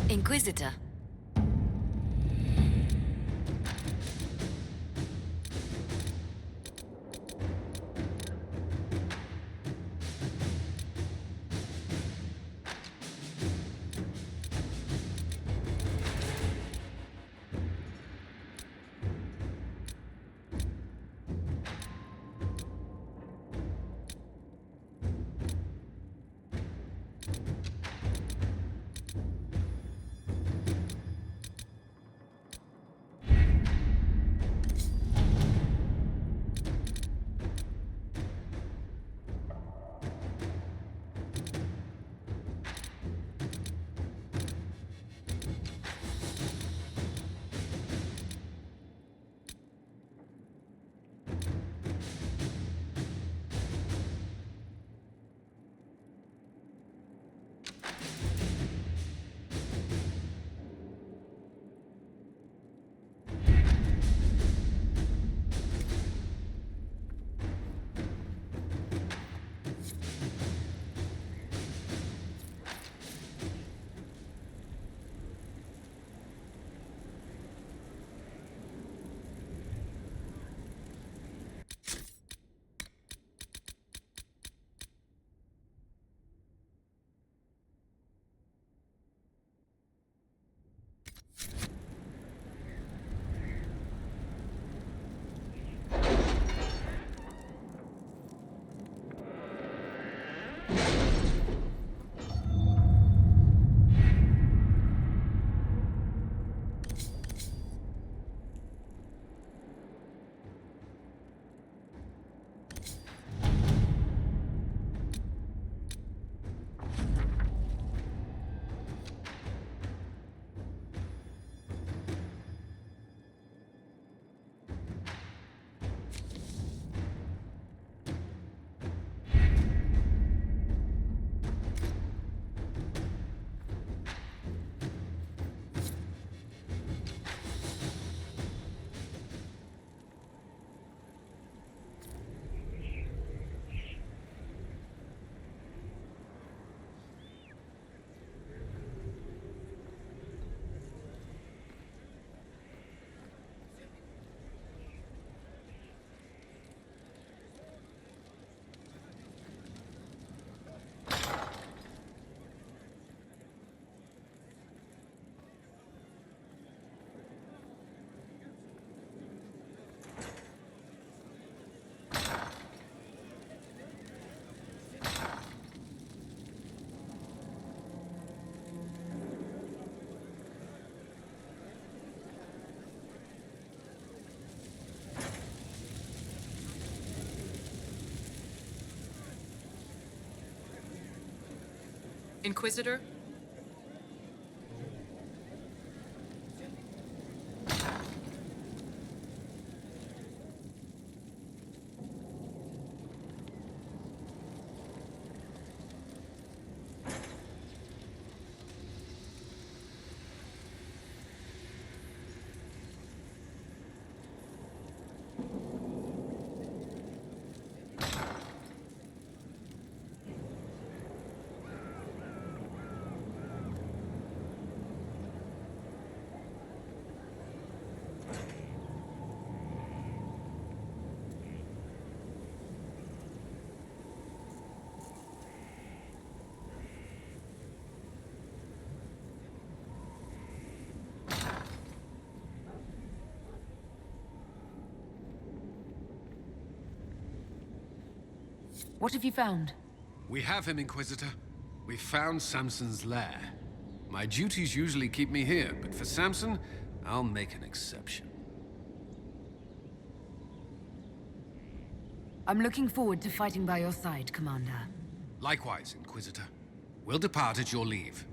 Inquisitor. Inquisitor? What have you found? We have him, Inquisitor. We found Samson's lair. My duties usually keep me here, but for Samson, I'll make an exception. I'm looking forward to fighting by your side, Commander. Likewise, Inquisitor. We'll depart at your leave.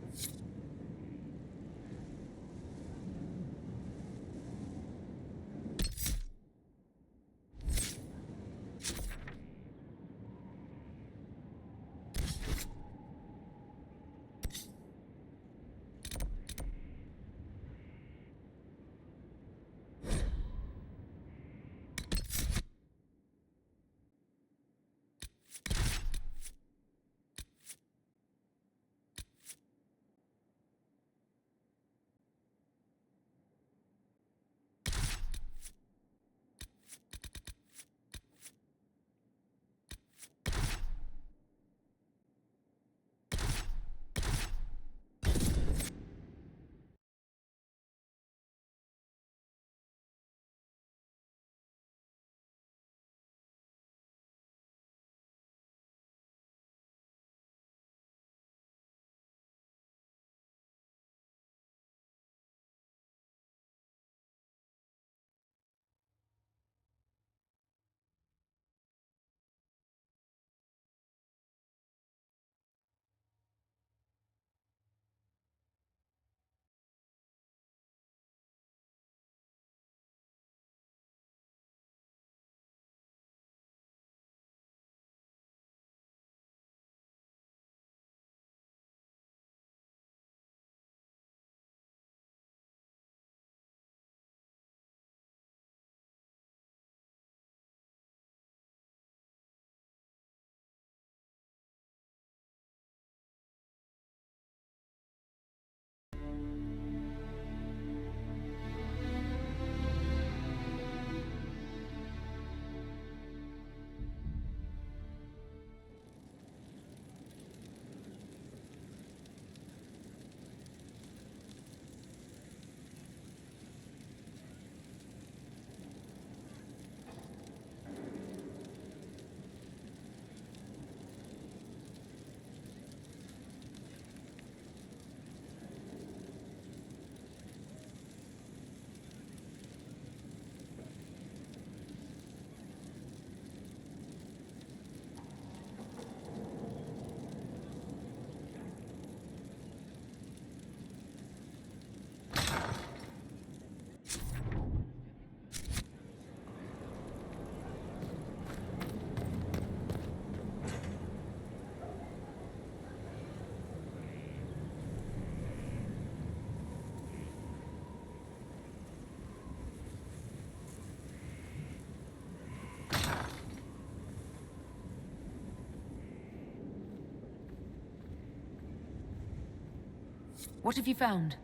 What have you found?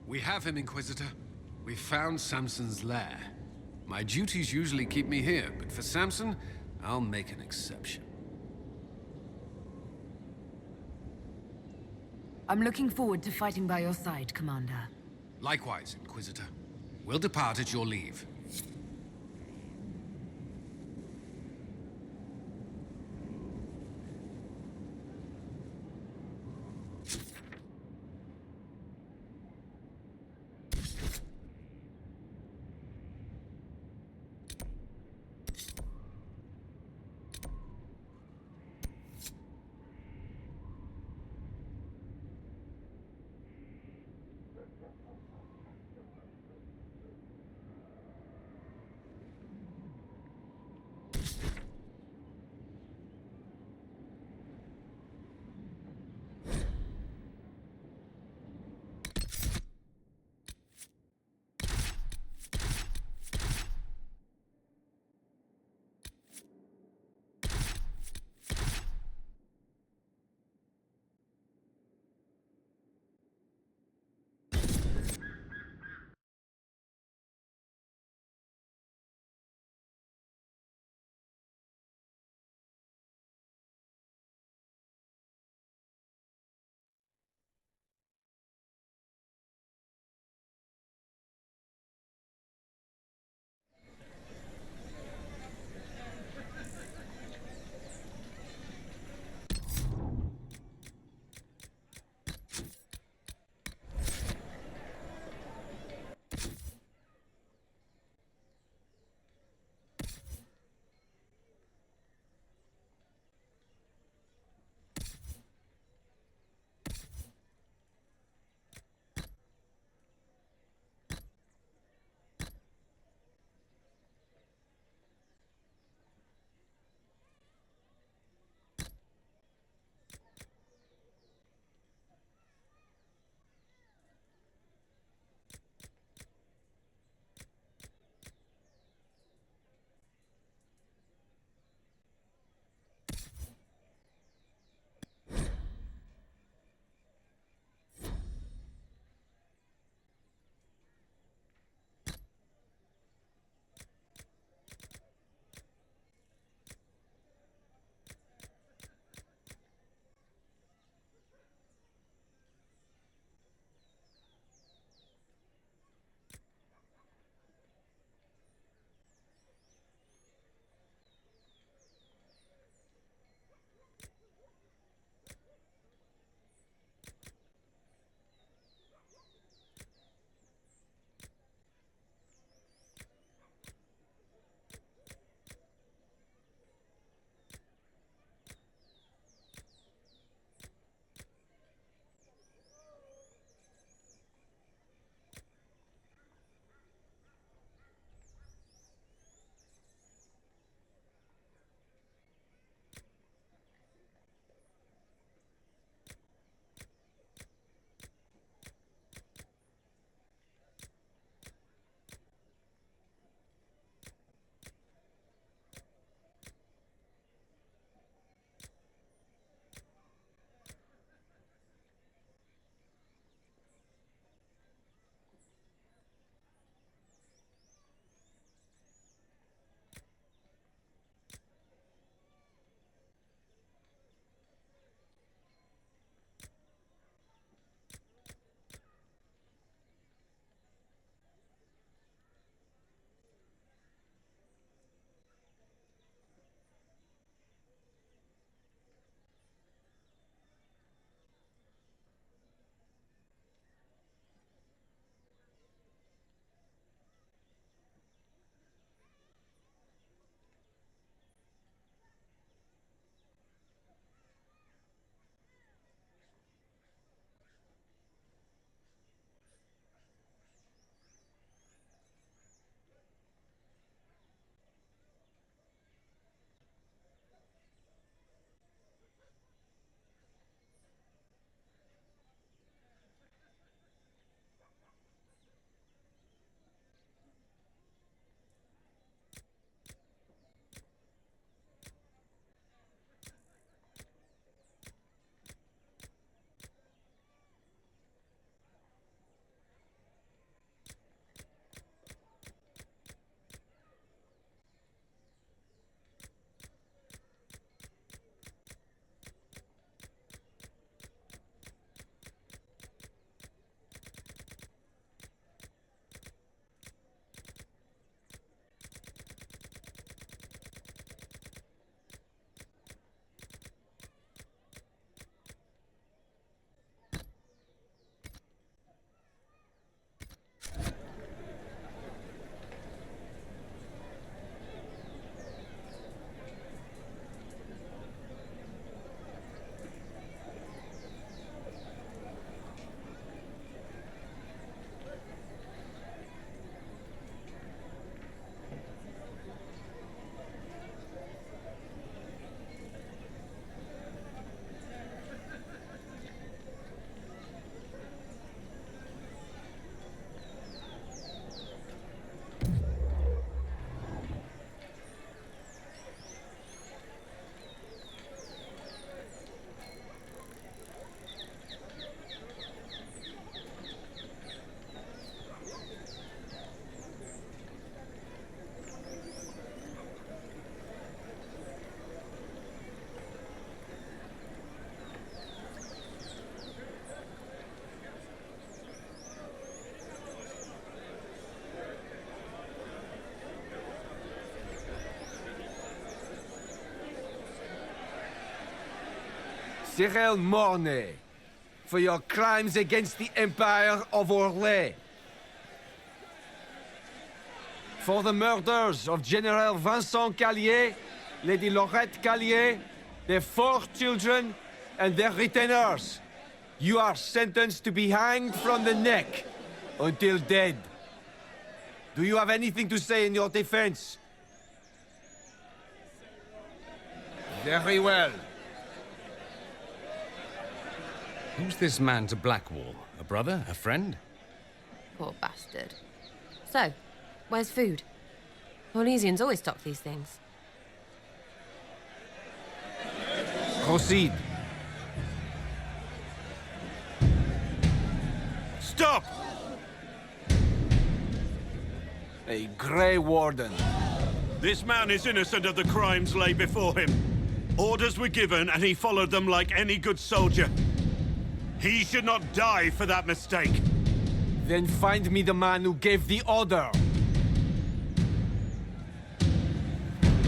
We have him, Inquisitor. We found Samson's lair. My duties usually keep me here, but for Samson, I'll make an exception. I'm looking forward to fighting by your side, Commander. Likewise, Inquisitor. We'll depart at your leave. Cyril Mornay, for your crimes against the Empire of Orlais. For the murders of General Vincent Callier, Lady Laurette Callier, their 4 children, and their retainers. You are sentenced to be hanged from the neck until dead. Do you have anything to say in your defense? Very well. Who's this man to Blackwall? A brother? A friend? Poor bastard. So, where's food? Orlesians always stock these things. Proceed. Stop! A Grey Warden. This man is innocent of the crimes laid before him. Orders were given, and he followed them like any good soldier. He should not die for that mistake. Then find me the man who gave the order.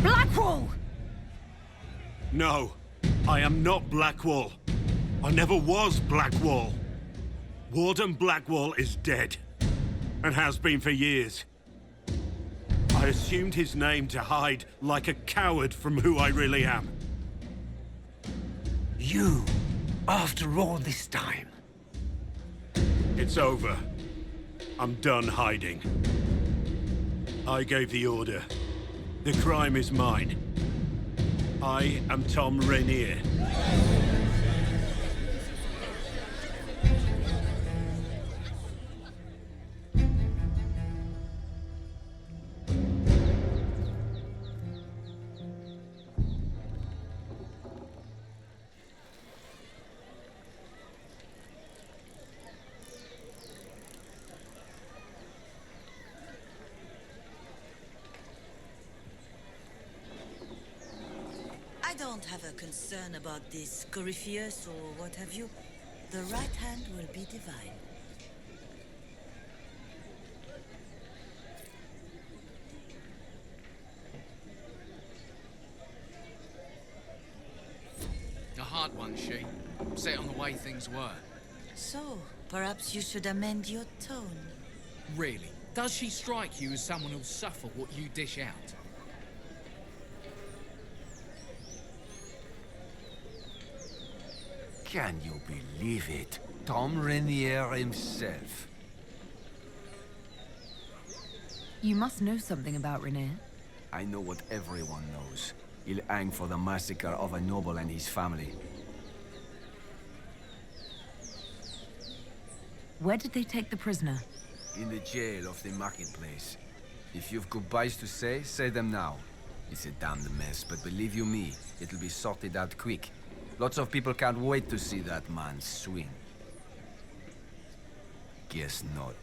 Blackwall! No, I am not Blackwall. I never was Blackwall. Warden Blackwall is dead, and has been for years. I assumed his name to hide like a coward from who I really am. You, after all this time. It's over. I'm done hiding. I gave the order. The crime is mine. I am Tom Rainier. I don't have a concern about this Corypheus or what have you. The right hand will be divine. A hard one, she. Set on the way things were. So, perhaps you should amend your tone. Really? Does she strike you as someone who'll suffer what you dish out? Can you believe it? Tom Rainier himself. You must know something about Rainier. I know what everyone knows. He'll hang for the massacre of a noble and his family. Where did they take the prisoner? In the jail of the marketplace. If you've goodbyes to say them now. It's a damned mess, but believe you me, it'll be sorted out quick. Lots of people can't wait to see that man swing. Guess not.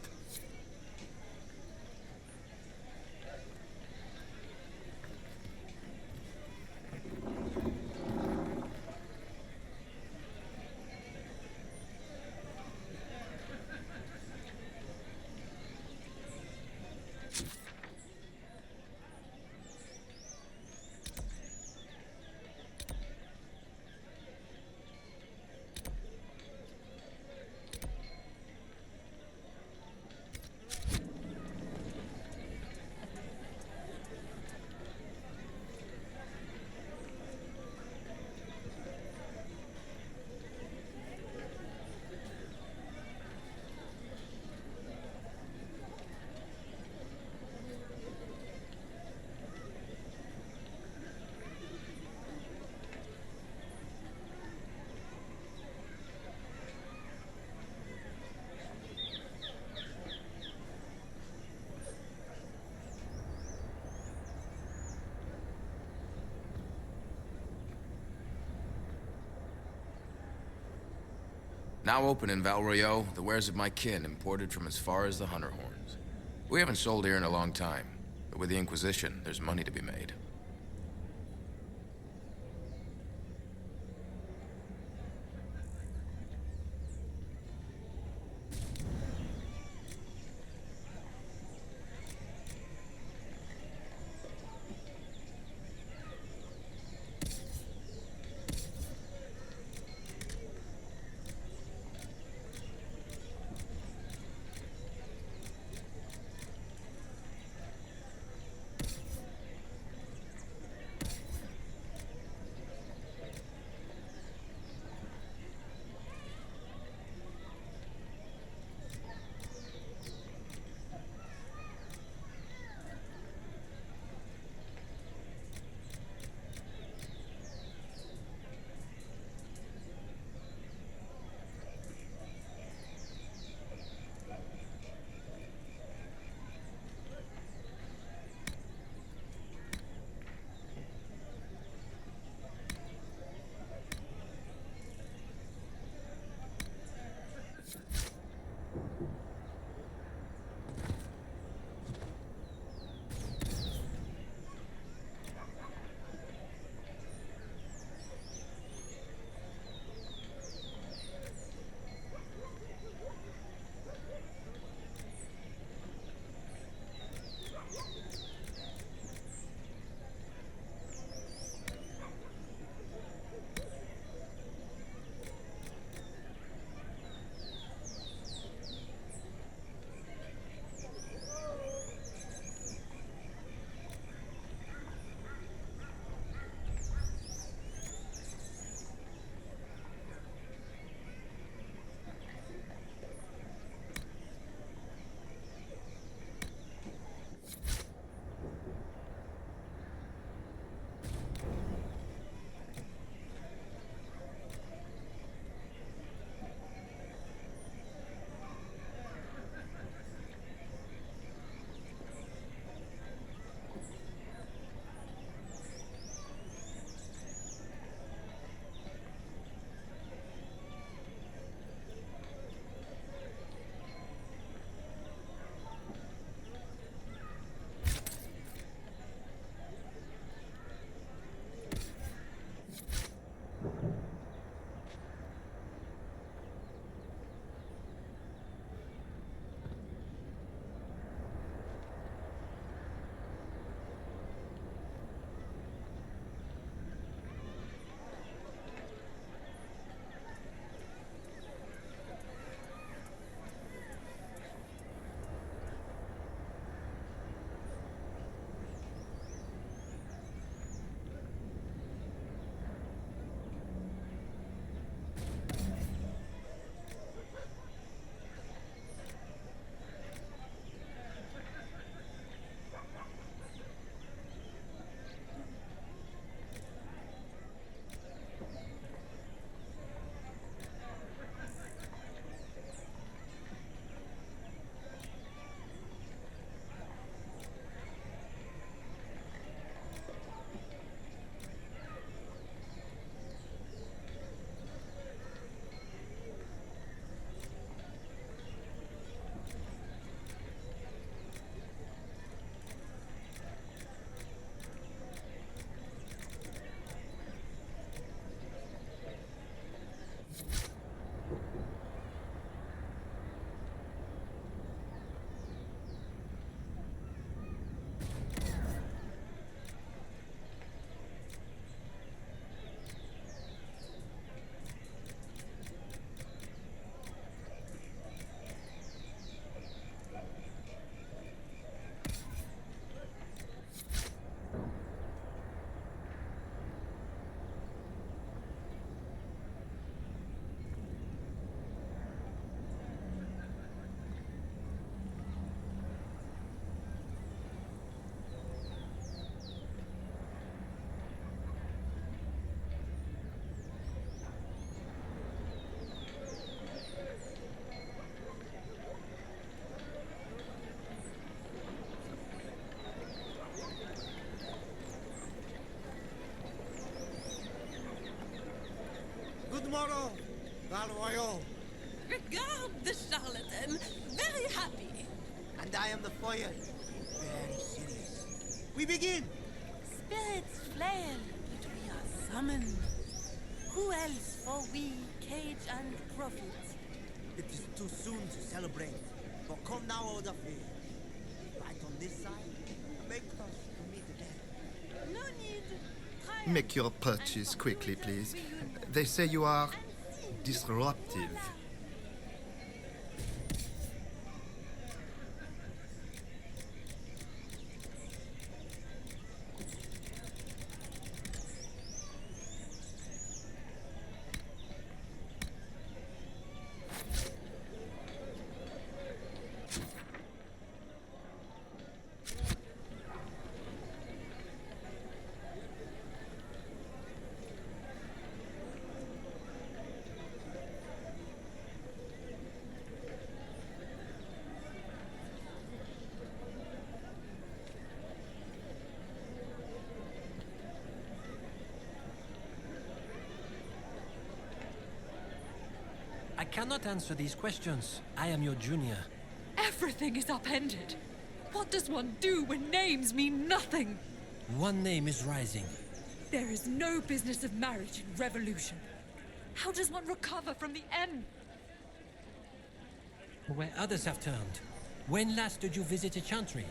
Now open in Valrio, the wares of my kin imported from as far as the Hunter Horns. We haven't sold here in a long time, but with the Inquisition, there's money to be made. Tomorrow, Val Royal. Regard the charlatan. Very happy. And I am the foyer. Very serious. We begin. Spirits flail, but we are summoned. Who else for we, cage and profit? It is too soon to celebrate. But come now, old affair. Right on this side, make us to meet again. No need. Make your purchase quickly, please. They say you are disruptive. I cannot answer these questions. I am your junior. Everything is upended. What does one do when names mean nothing? One name is rising. There is no business of marriage in revolution. How does one recover from the end? Where others have turned. When last did you visit a chantry?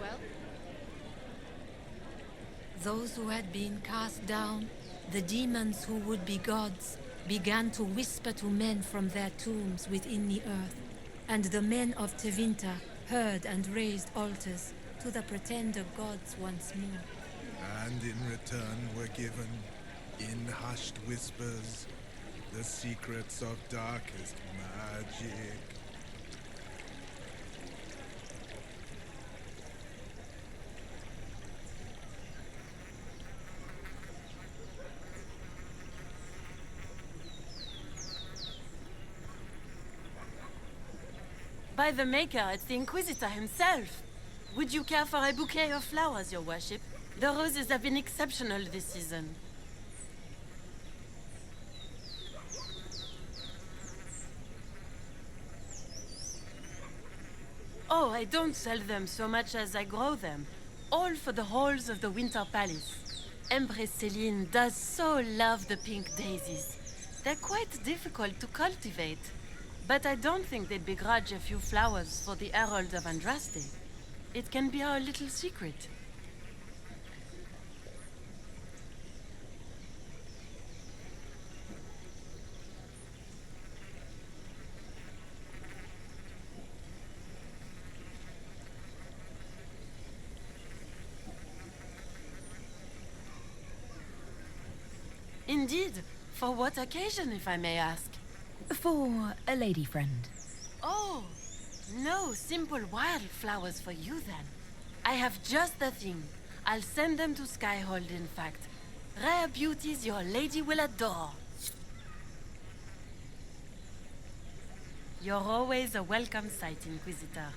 Well? Those who had been cast down, the demons who would be gods, began to whisper to men from their tombs within the earth, and the men of Tevinter heard and raised altars to the pretender gods once more. And in return were given, in hushed whispers, the secrets of darkest magic. By the Maker, it's the Inquisitor himself. Would you care for a bouquet of flowers, your worship? The roses have been exceptional this season. Oh, I don't sell them so much as I grow them. All for the halls of the Winter Palace. Empress Celine does so love the pink daisies. They're quite difficult to cultivate. But I don't think they'd begrudge a few flowers for the Herald of Andraste. It can be our little secret. Indeed. For what occasion, if I may ask? For a lady friend. Oh, no simple wildflowers for you then. I have just the thing. I'll send them to Skyhold, in fact. Rare beauties your lady will adore. You're always a welcome sight, Inquisitor.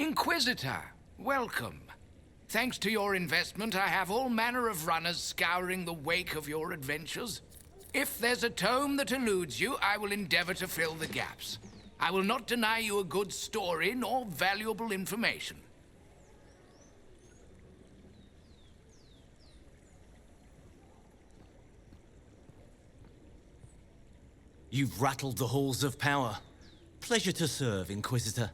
Inquisitor, welcome. Thanks to your investment, I have all manner of runners scouring the wake of your adventures. If there's a tome that eludes you, I will endeavor to fill the gaps. I will not deny you a good story nor valuable information. You've rattled the halls of power. Pleasure to serve, Inquisitor.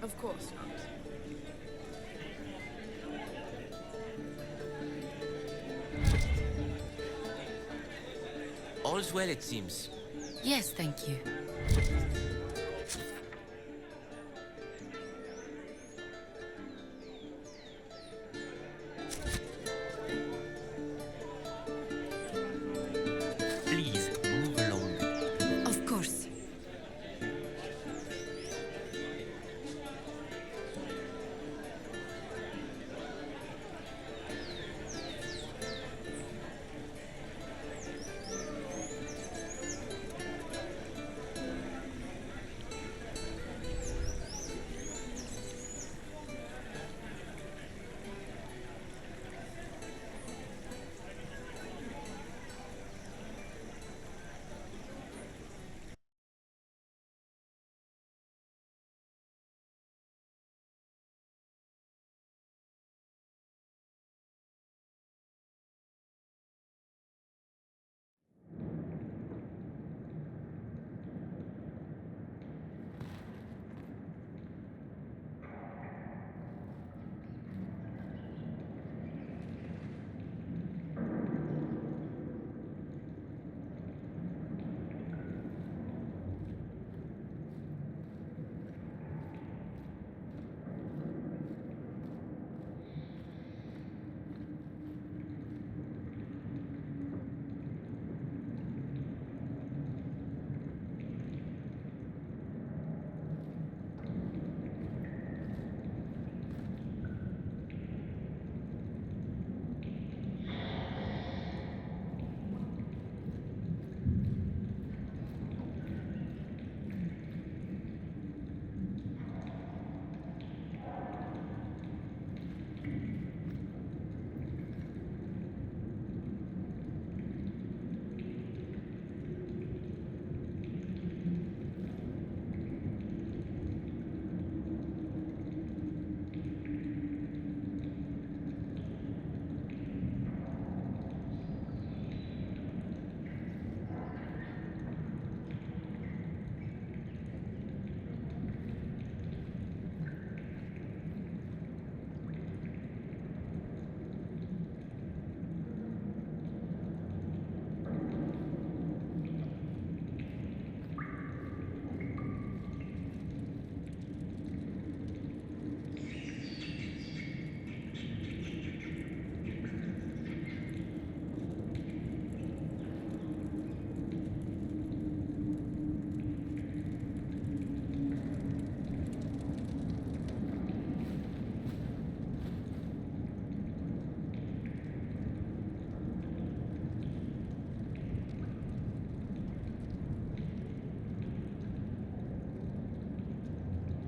Of course not. All's well, it seems. Yes, thank you. Please, move along. Of course.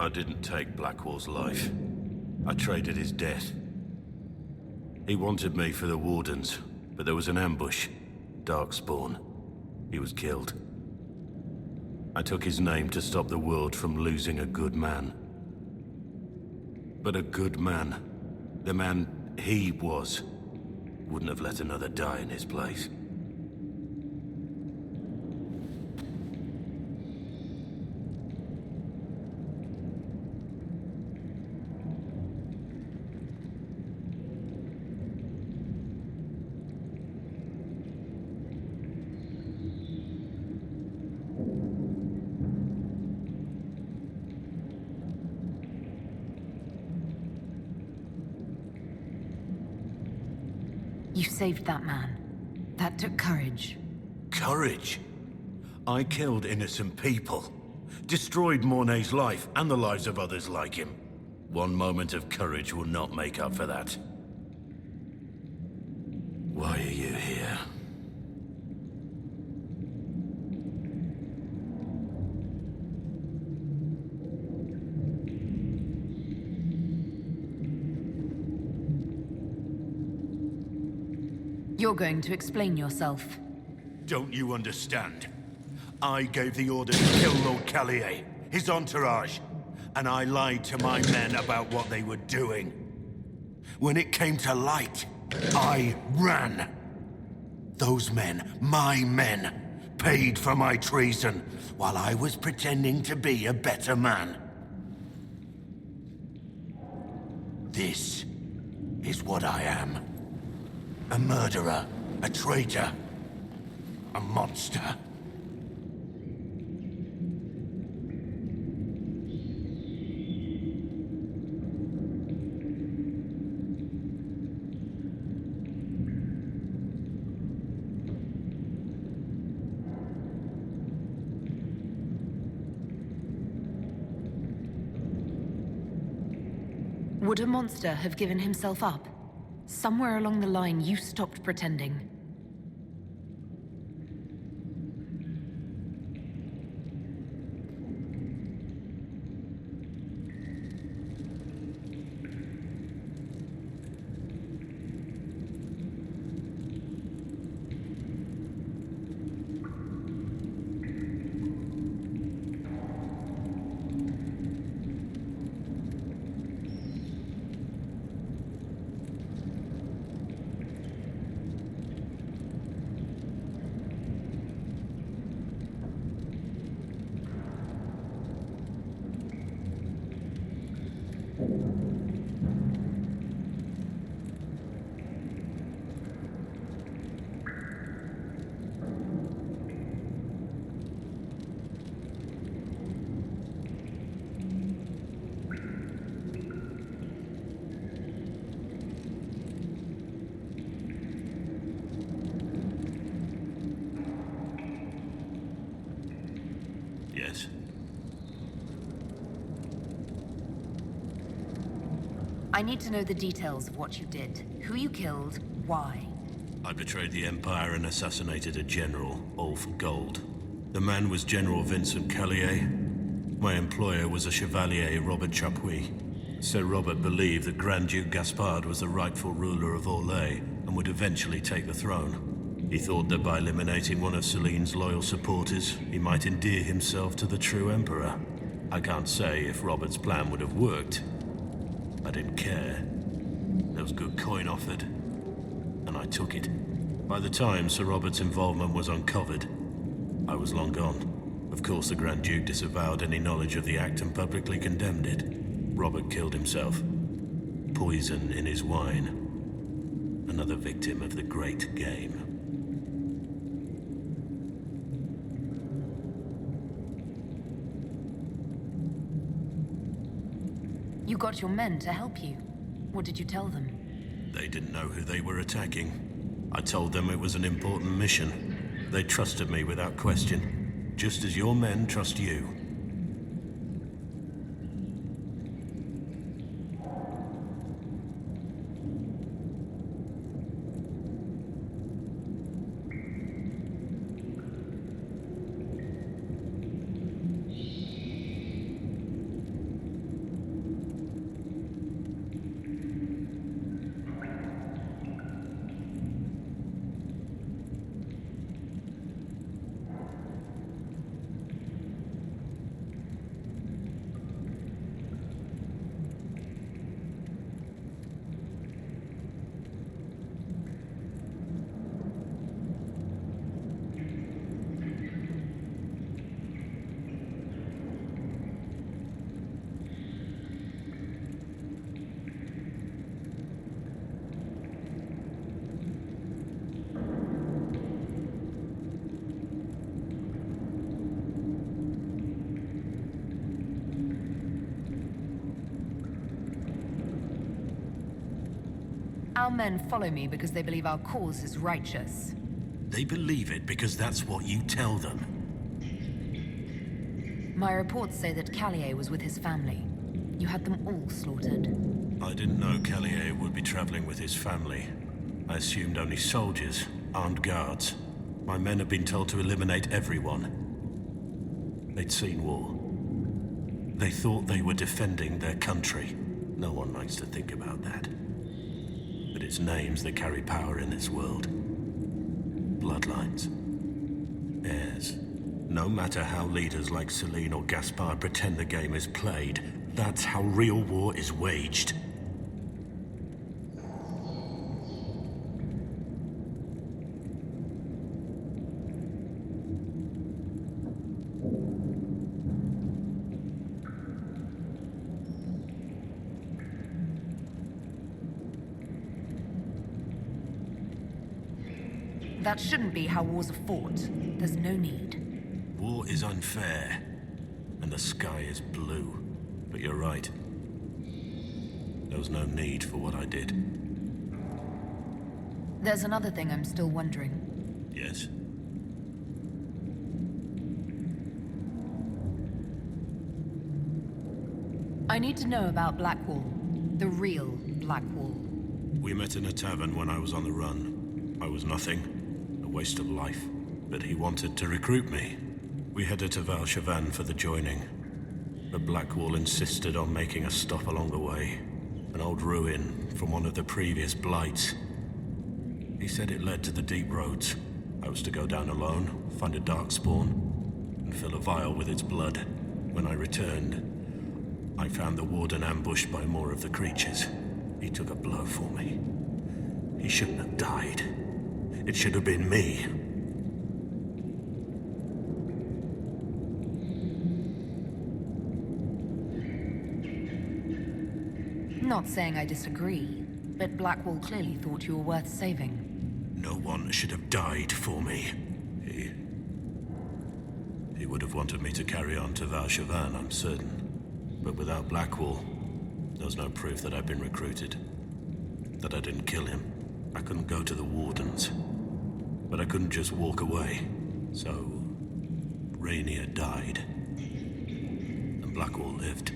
I didn't take Blackwall's life. I traded his death. He wanted me for the Wardens, but there was an ambush. Darkspawn. He was killed. I took his name to stop the world from losing a good man. But a good man, the man he was, wouldn't have let another die in his place. You saved that man. That took courage. Courage? I killed innocent people. Destroyed Mornay's life and the lives of others like him. One moment of courage will not make up for that. Why are you here? You're going to explain yourself. Don't you understand? I gave the order to kill Lord Callier, his entourage, and I lied to my men about what they were doing. When it came to light, I ran. Those men, my men, paid for my treason, while I was pretending to be a better man. This is what I am. A murderer, a traitor, a monster. Would a monster have given himself up? Somewhere along the line, you stopped pretending. Yes? I need to know the details of what you did. Who you killed, why. I betrayed the Empire and assassinated a general, all for gold. The man was General Vincent Callier. My employer was a Chevalier, Robert Chapuis. Sir Robert believed that Grand Duke Gaspard was the rightful ruler of Orlais and would eventually take the throne. He thought that by eliminating one of Celine's loyal supporters, he might endear himself to the true Emperor. I can't say if Robert's plan would have worked. I didn't care. There was good coin offered, and I took it. By the time Sir Robert's involvement was uncovered, I was long gone. Of course, the Grand Duke disavowed any knowledge of the act and publicly condemned it. Robert killed himself. Poison in his wine. Another victim of the Great Game. You got your men to help you. What did you tell them? They didn't know who they were attacking. I told them it was an important mission. They trusted me without question, just as your men trust you. Our men follow me because they believe our cause is righteous. They believe it because that's what you tell them. My reports say that Callier was with his family. You had them all slaughtered. I didn't know Callier would be traveling with his family. I assumed only soldiers, armed guards. My men had been told to eliminate everyone. They'd seen war. They thought they were defending their country. No one likes to think about that. But it's names that carry power in this world. Bloodlines. Heirs. No matter how leaders like Celine or Gaspard pretend the game is played, that's how real war is waged. That shouldn't be how wars are fought. There's no need. War is unfair, and the sky is blue. But you're right. There was no need for what I did. There's another thing I'm still wondering. Yes? I need to know about Blackwall. The real Blackwall. We met in a tavern when I was on the run. I was nothing, a waste of life. But he wanted to recruit me. We headed to Valchavan for the joining. But Blackwall insisted on making a stop along the way. An old ruin from one of the previous blights. He said it led to the deep roads. I was to go down alone, find a dark spawn, and fill a vial with its blood. When I returned, I found the warden ambushed by more of the creatures. He took a blow for me. He shouldn't have died. It should have been me. Not saying I disagree, but Blackwall clearly thought you were worth saving. No one should have died for me. He would have wanted me to carry on to Valchavan, I'm certain. But without Blackwall, there's no proof that I've been recruited. That I didn't kill him. I couldn't go to the Wardens. But I couldn't just walk away. So, Rainier died. And Blackwall lived.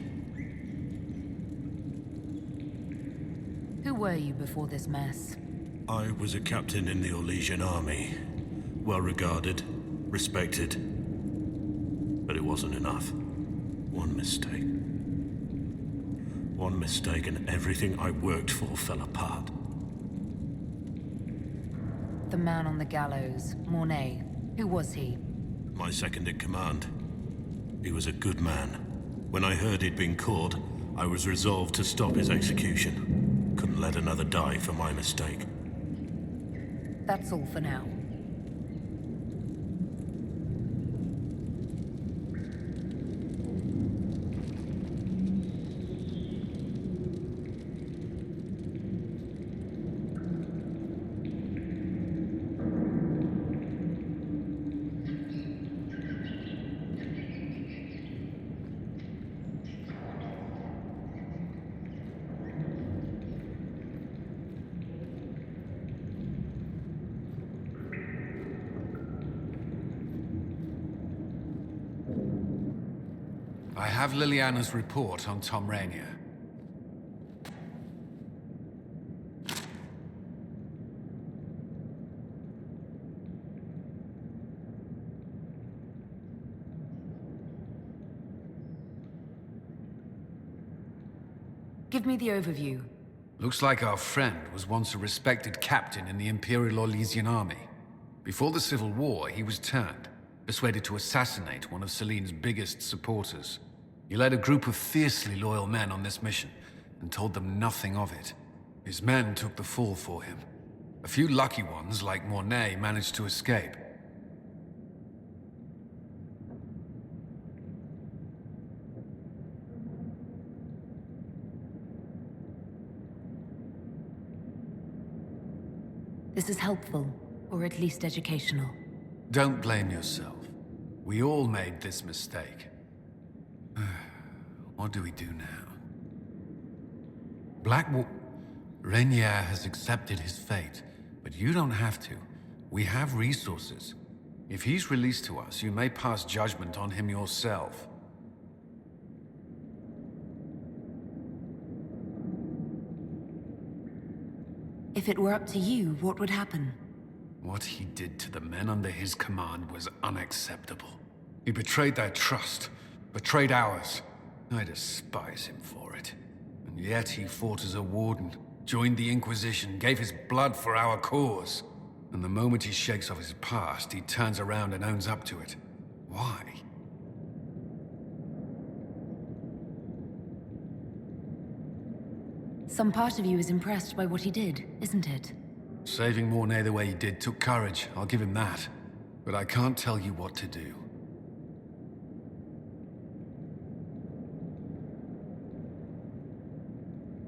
Who were you before this mess? I was a captain in the Orlesian army. Well regarded, respected. But it wasn't enough. One mistake. One mistake and everything I worked for fell apart. The man on the gallows, Mornay. Who was he? My second in command. He was a good man. When I heard he'd been caught, I was resolved to stop his execution. Couldn't let another die for my mistake. That's all for now. I have Liliana's report on Tom Rainier. Give me the overview. Looks like our friend was once a respected captain in the Imperial Orlesian army. Before the Civil War, he was turned, persuaded to assassinate one of Celine's biggest supporters. He led a group of fiercely loyal men on this mission, and told them nothing of it. His men took the fall for him. A few lucky ones, like Mornay, managed to escape. This is helpful, or at least educational. Don't blame yourself. We all made this mistake. What do we do now? Blackwall... Rainier has accepted his fate, but you don't have to. We have resources. If he's released to us, you may pass judgment on him yourself. If it were up to you, what would happen? What he did to the men under his command was unacceptable. He betrayed their trust, betrayed ours. I despise him for it. And yet he fought as a warden, joined the Inquisition, gave his blood for our cause. And the moment he shakes off his past, he turns around and owns up to it. Why? Some part of you is impressed by what he did, isn't it? Saving Mornay the way he did took courage, I'll give him that. But I can't tell you what to do.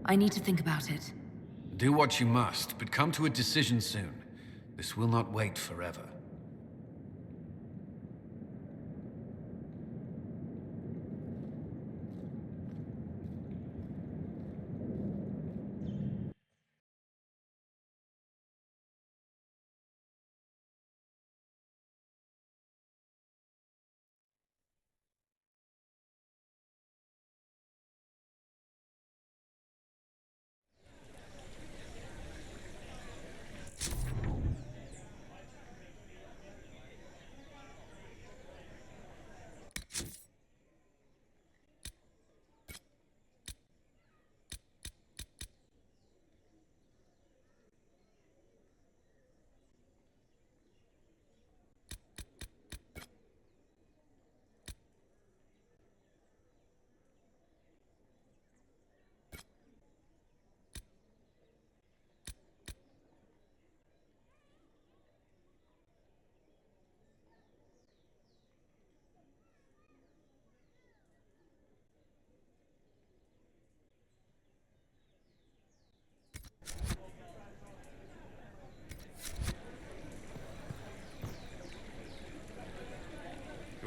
I need to think about it. Do what you must, but come to a decision soon. This will not wait forever.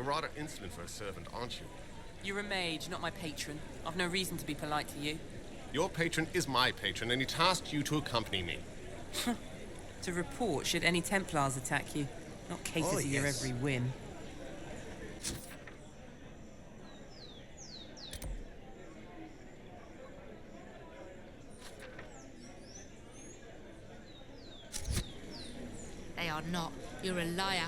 You're rather insolent for a servant, aren't you? You're a mage, not my patron. I've no reason to be polite to you. Your patron is my patron, and he tasked you to accompany me. To report should any Templars attack you, not cater to your every whim. They are not. You're a liar.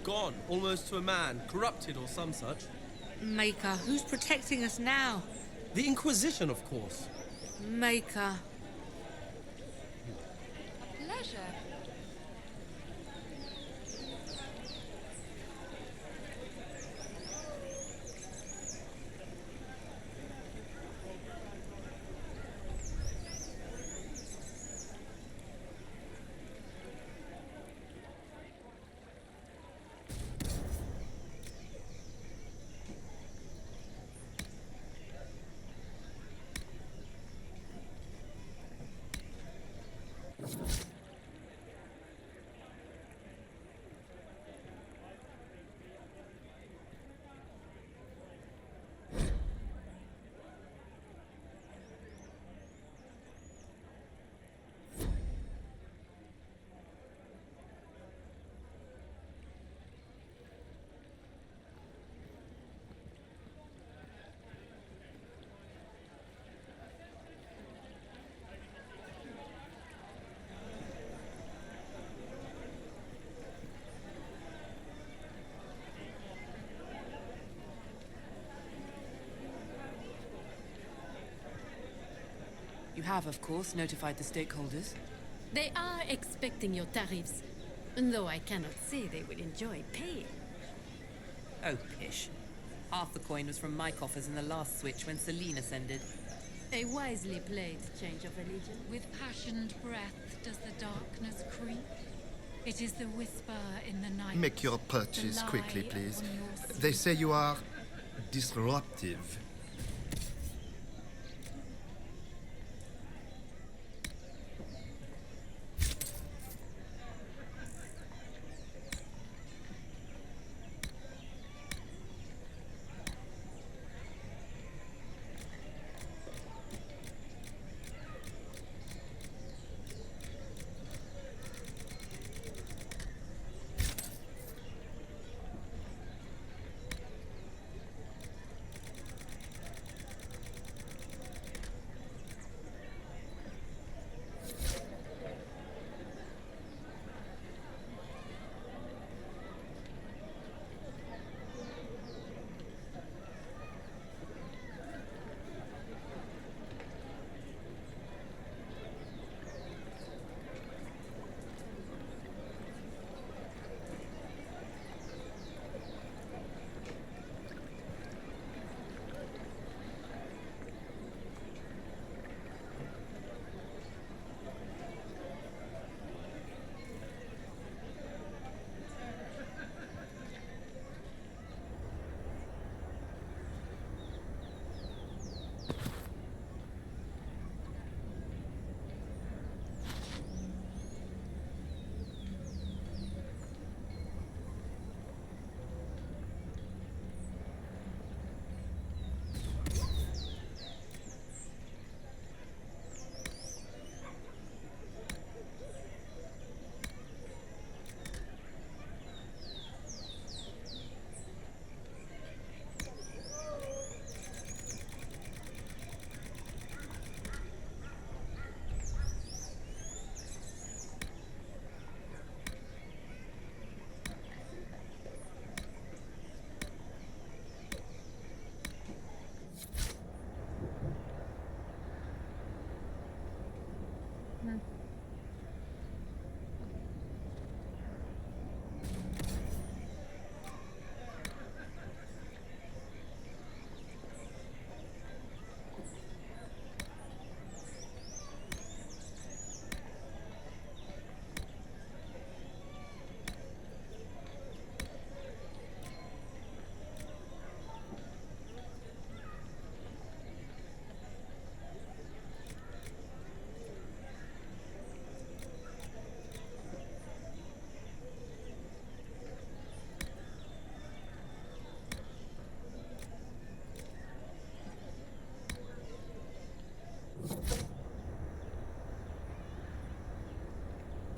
Gone, almost to a man, corrupted or some such. Maker, who's protecting us now? The Inquisition, of course. Maker. Pleasure. You have, of course, notified the stakeholders. They are expecting your tariffs, though I cannot say they will enjoy paying. Oh, pish. Half the coin was from my coffers in the last switch when Celine ascended. A wisely played change of religion. With passioned breath does the darkness creep. It is the whisper in the night. Make your purchase the lie quickly, please. on your They say you are disruptive.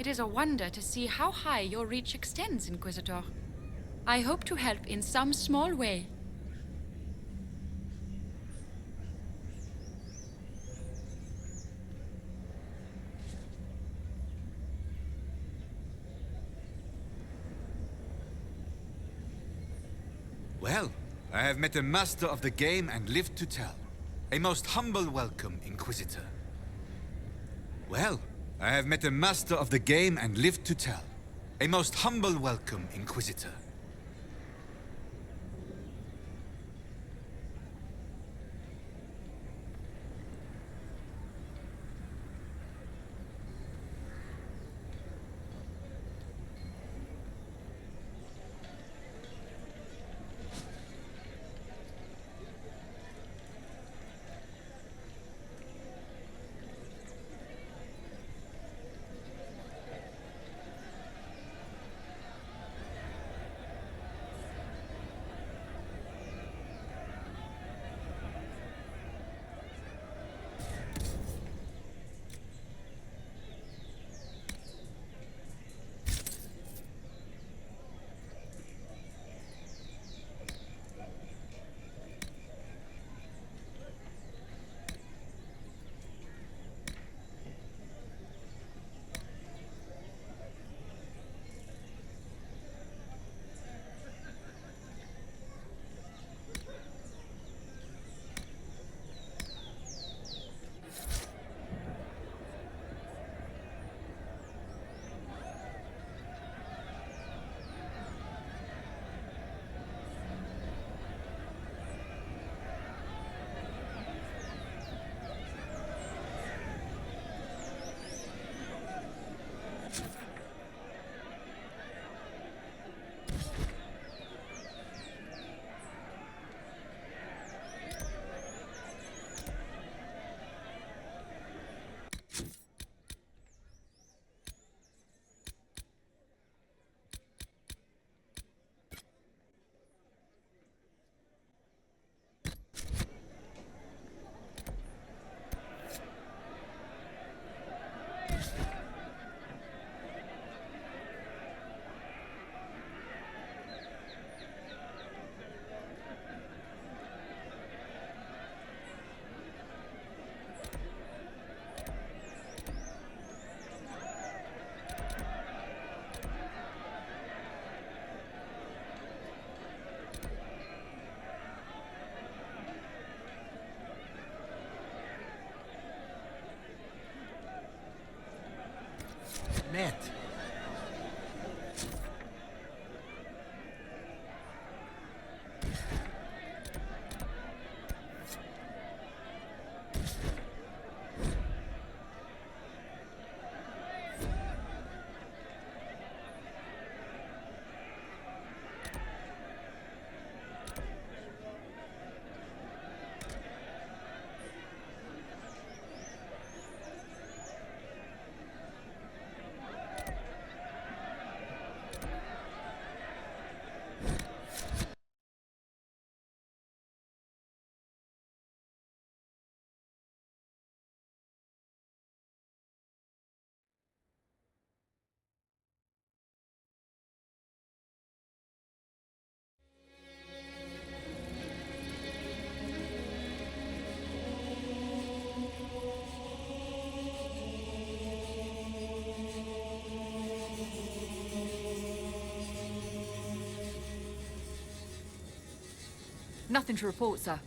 It is a wonder to see how high your reach extends, Inquisitor. I hope to help in some small way. Well, I have met a master of the game and lived to tell. A most humble welcome, Inquisitor. Well, I have met a master of the game and lived to tell. A most humble welcome, Inquisitor. Net. Nothing to report, sir.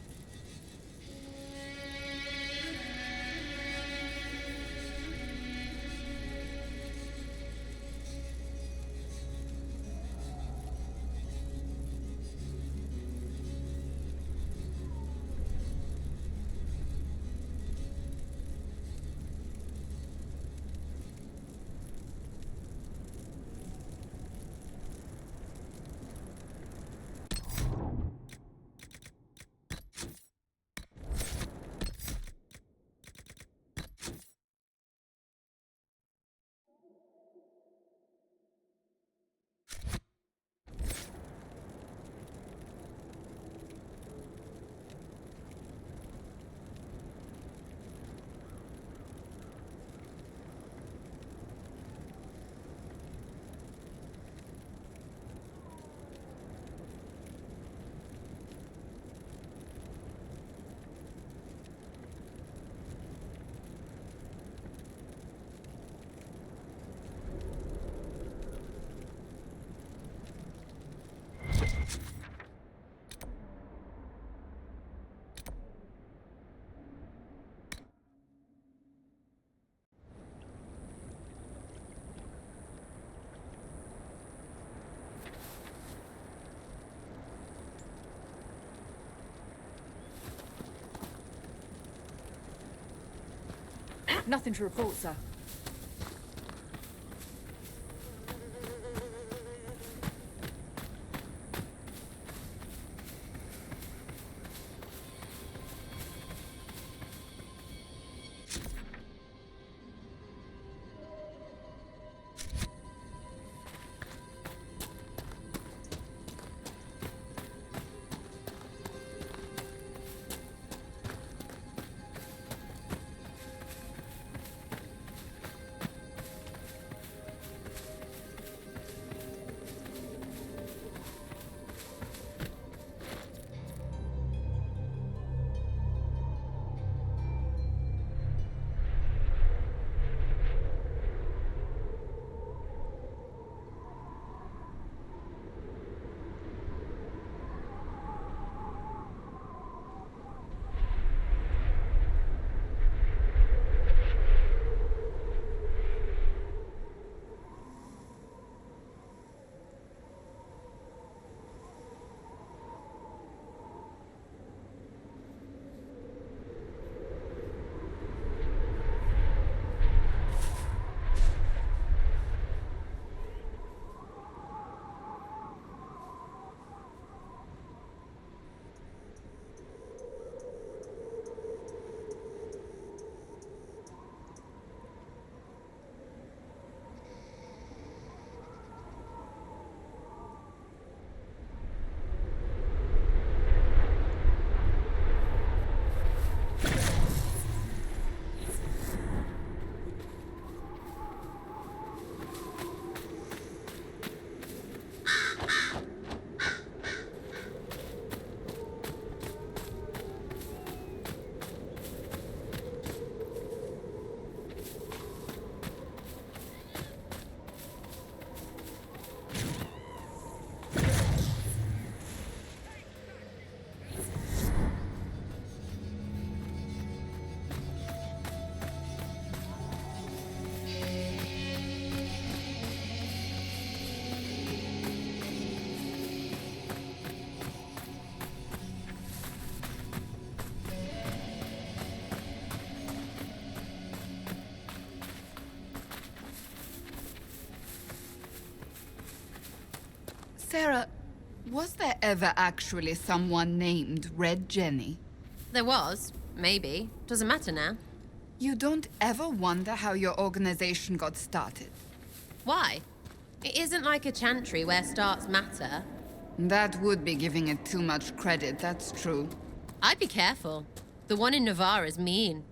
Nothing to report, sir. Sarah, was there ever actually someone named Red Jenny? There was. Maybe. Doesn't matter now. You don't ever wonder how your organization got started? Why? It isn't like a chantry where starts matter. That would be giving it too much credit, that's true. I'd be careful. The one in Navarre is mean.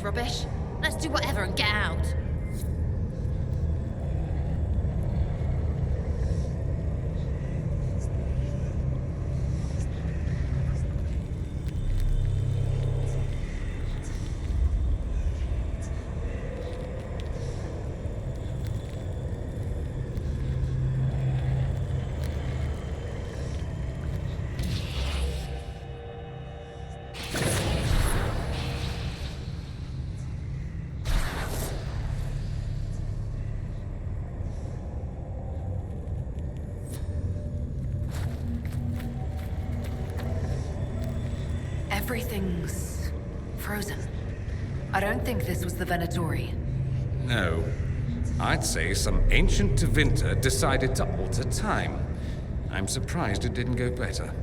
rubbish. Let's do whatever and get out. Everything's frozen. I don't think this was the Venatori. No. I'd say some ancient Tevinter decided to alter time. I'm surprised it didn't go better.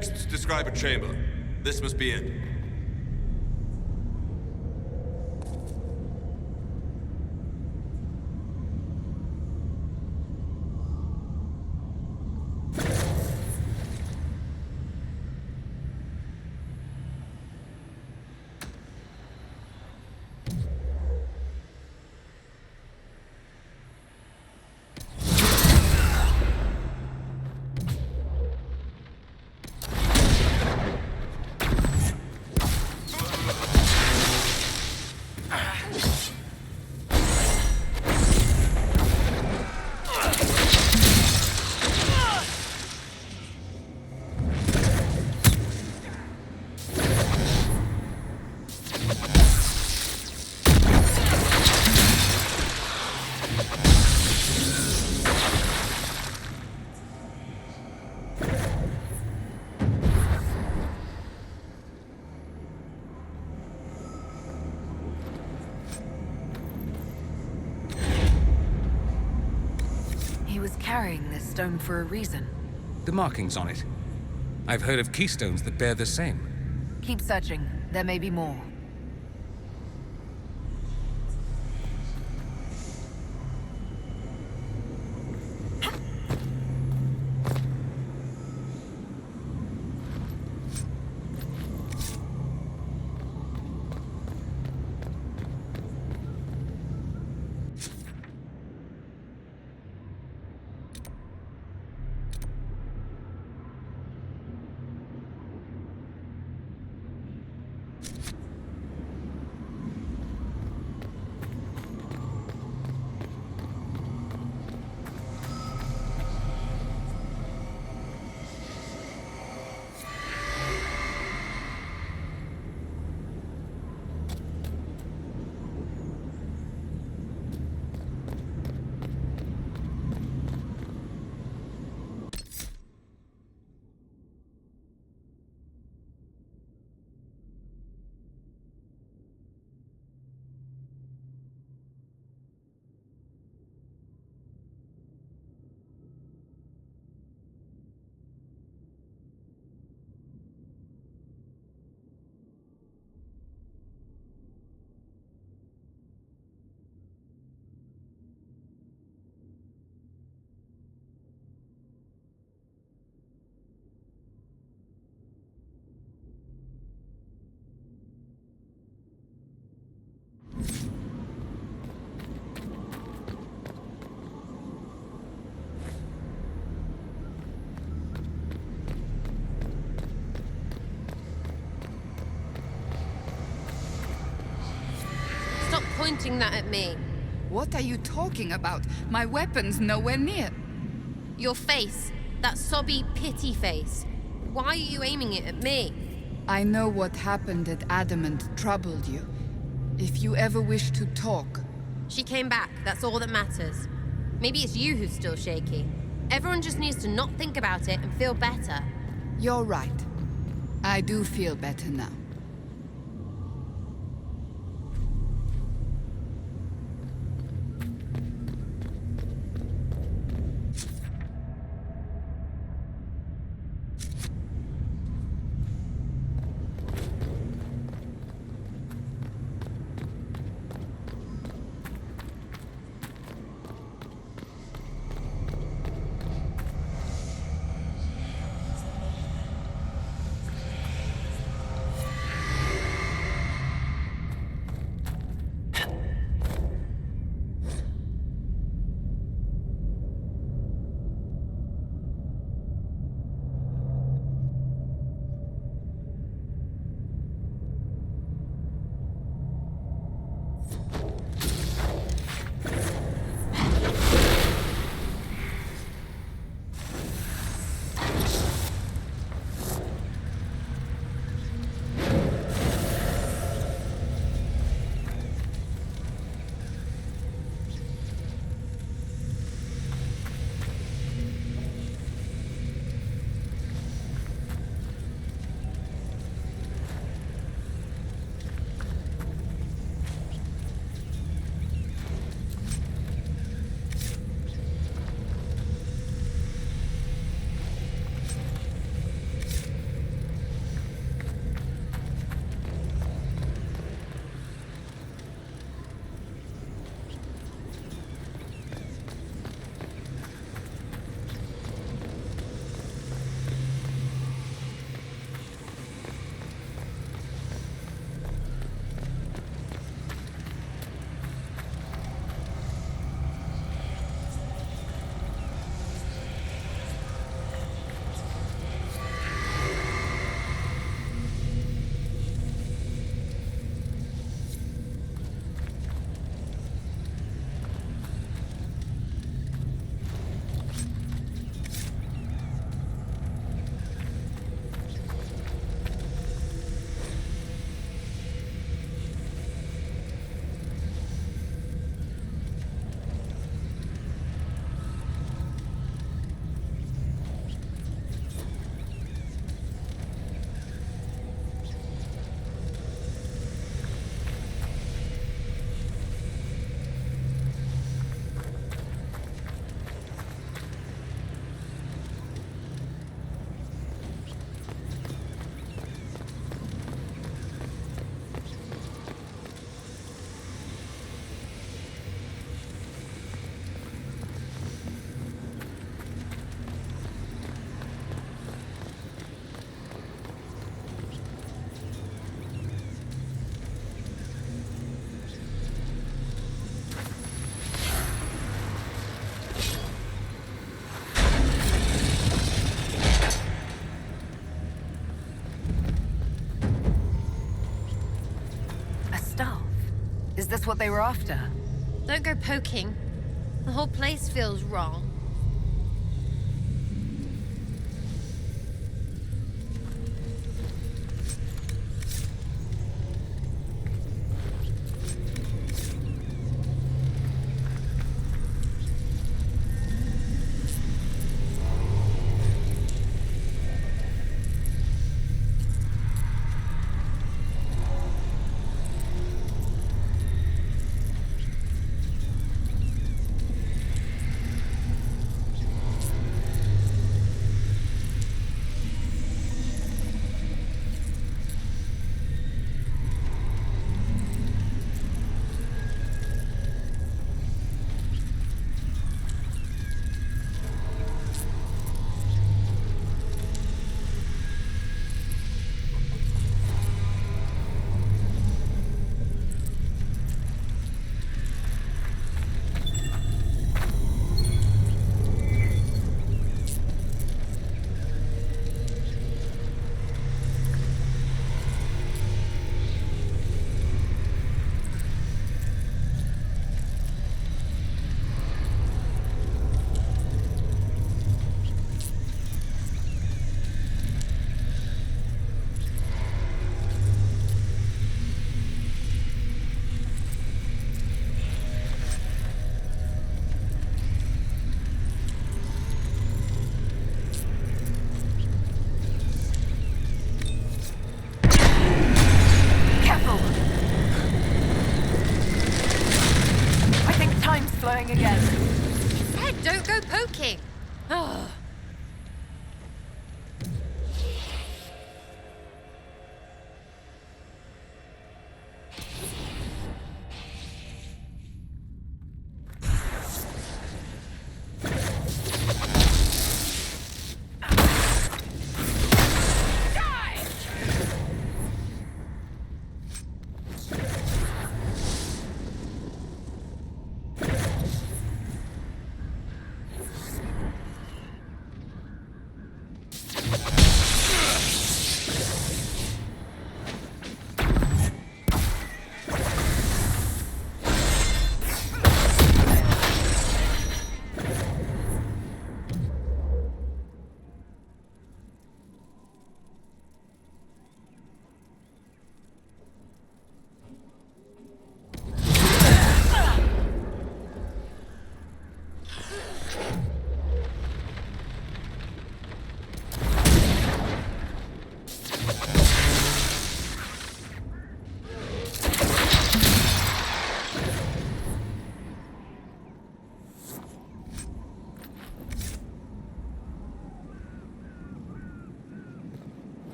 Texts describe a chamber. This must be it. He was carrying this stone for a reason. The markings on it. I've heard of keystones that bear the same. Keep searching. There may be more. Stop pointing that at me. What are you talking about? My weapon's nowhere near. Your face. That sobby pity face. Why are you aiming it at me? I know what happened at Adamant troubled you. If you ever wish to talk... She came back, that's all that matters. Maybe it's you who's still shaky. Everyone just needs to not think about it and feel better. You're right. I do feel better now. stuff? Is this what they were after? Don't go poking. The whole place feels wrong. Again. Said, don't go poking. Oh.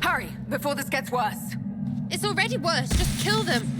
Hurry, before this gets worse. It's already worse. Just kill them.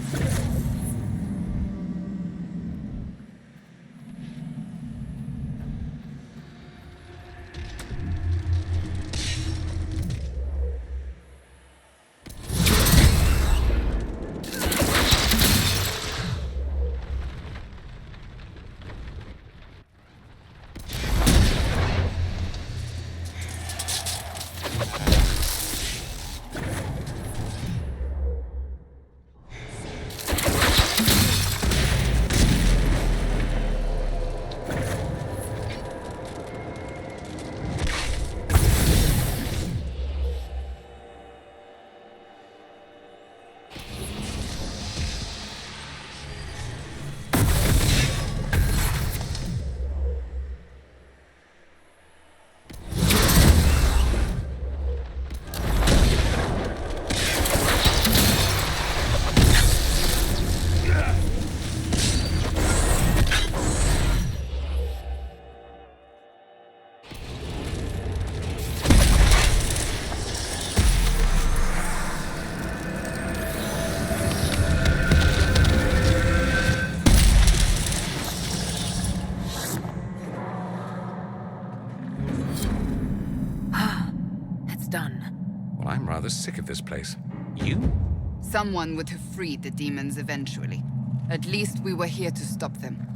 It's done. Well, I'm rather sick of this place. You? Someone would have freed the demons eventually. At least we were here to stop them.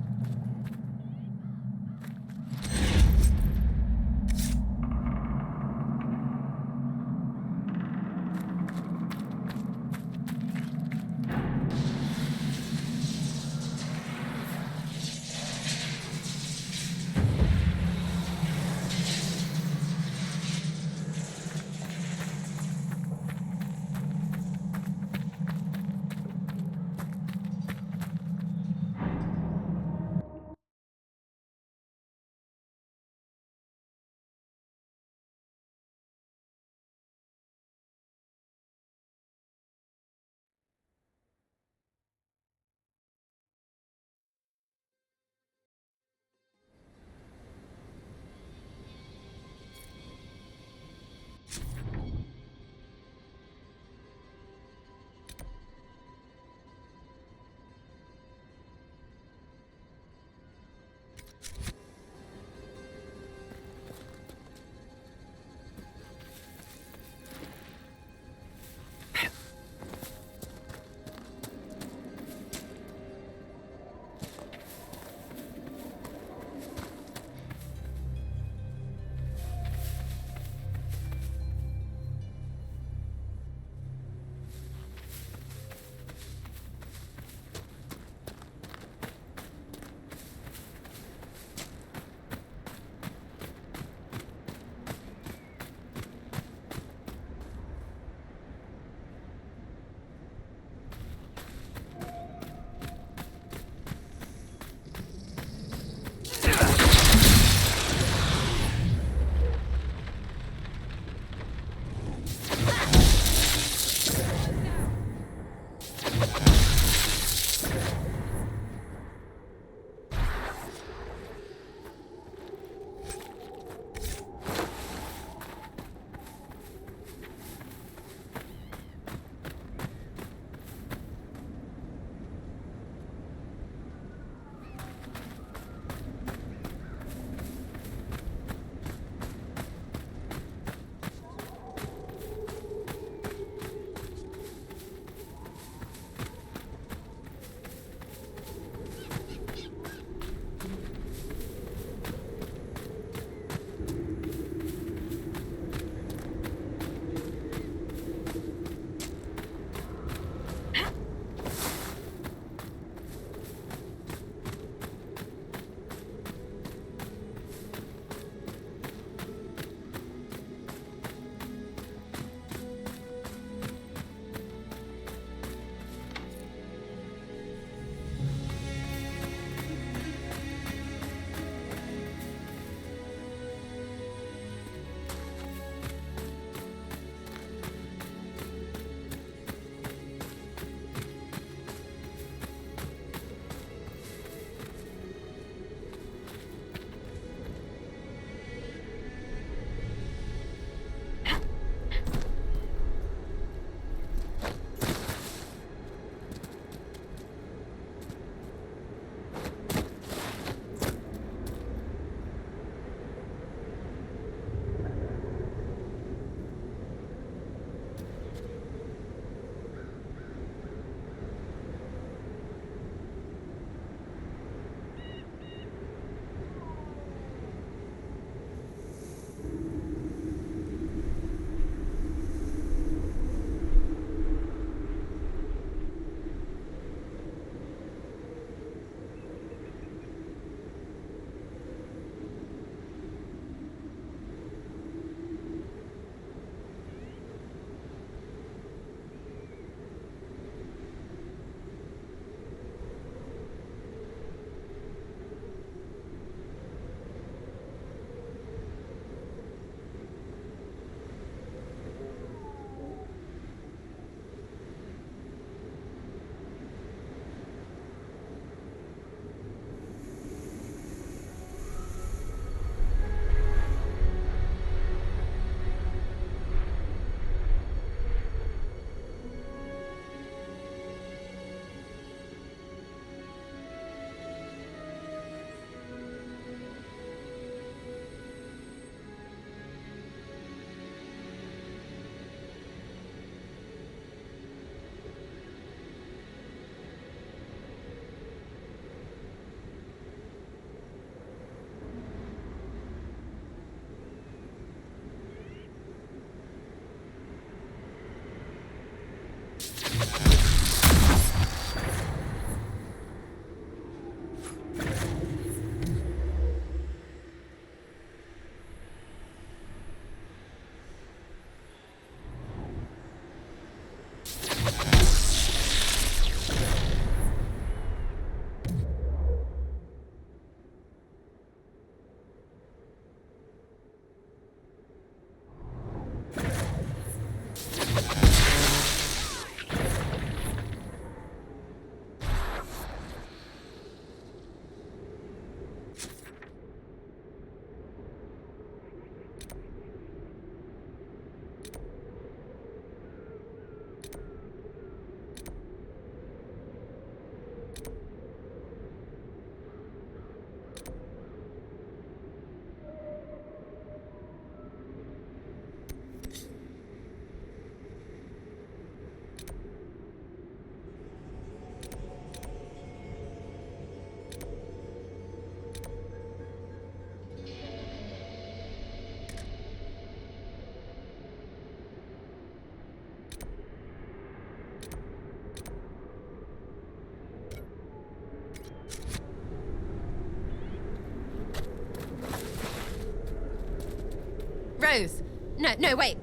No, wait.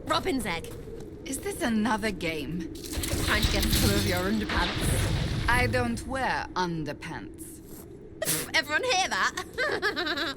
Robin's egg. Is this another game? Trying to get some of your underpants. I don't wear underpants. Everyone hear that?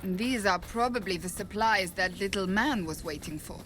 These are probably the supplies that little man was waiting for.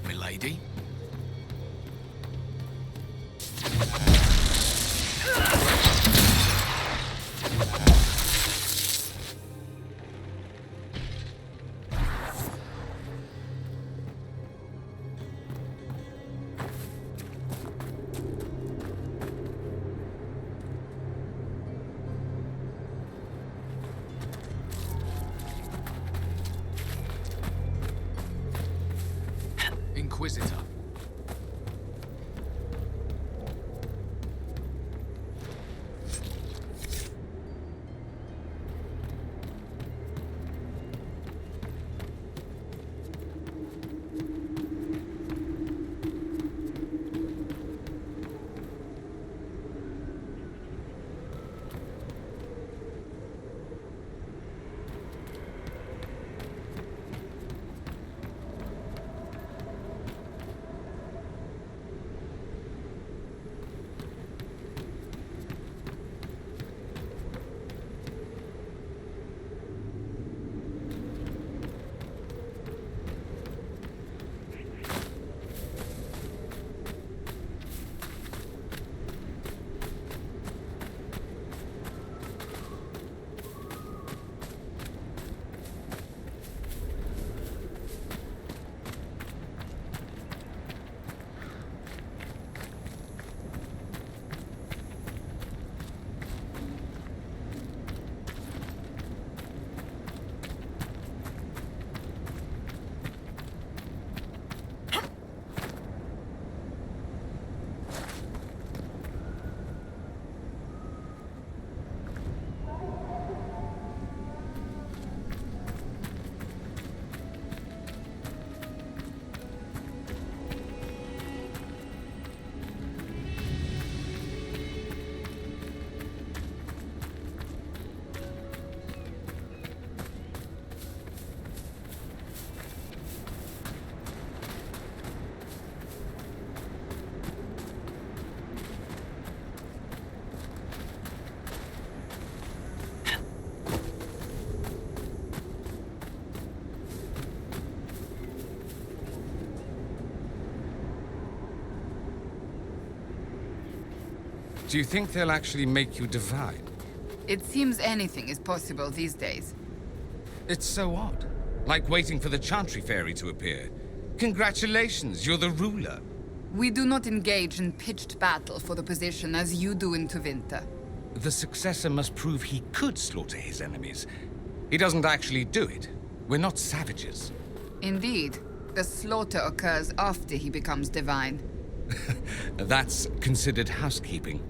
Milady? Inquisitor. Do you think they'll actually make you divide? It seems anything is possible these days. It's so odd. Like waiting for the Chantry Fairy to appear. Congratulations, you're the ruler. We do not engage in pitched battle for the position as you do in Tevinter. The successor must prove he could slaughter his enemies. He doesn't actually do it. We're not savages. Indeed. The slaughter occurs after he becomes divine. That's considered housekeeping.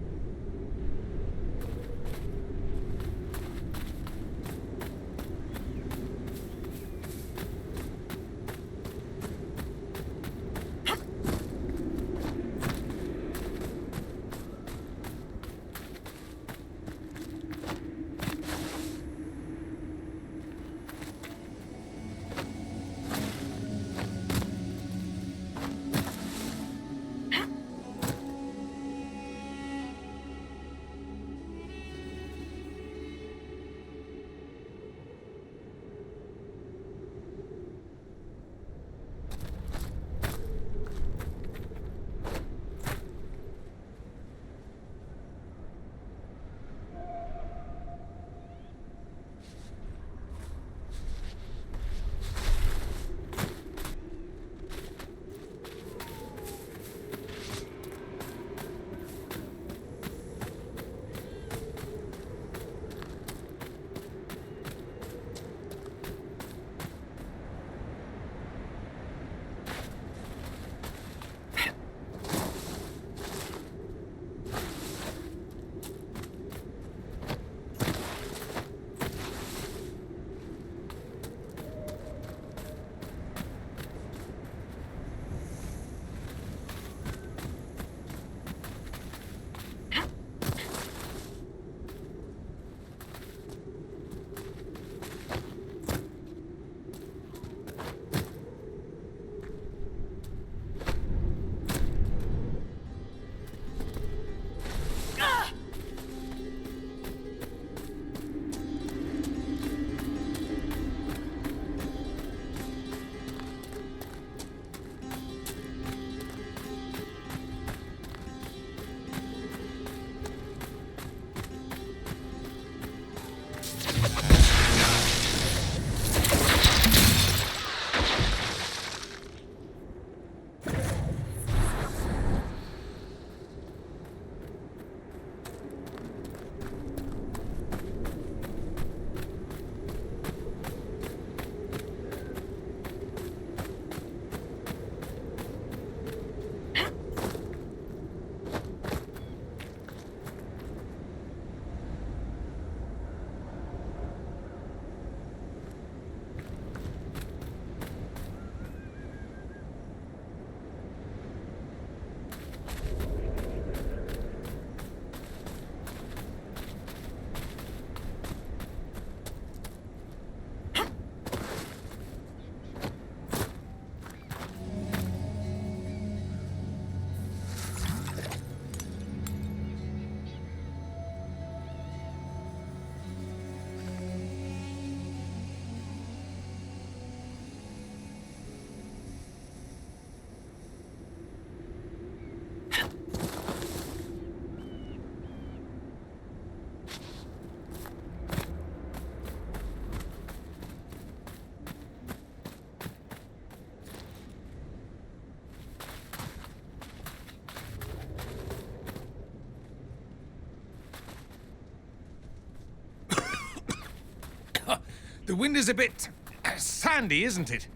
The wind is a bit sandy, isn't it?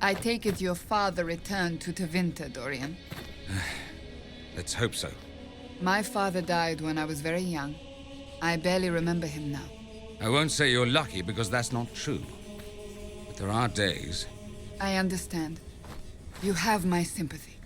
I take it your father returned to Tevinter, Dorian. Let's hope so. My father died when I was very young. I barely remember him now. I won't say you're lucky because that's not true. But there are days. I understand. You have my sympathy.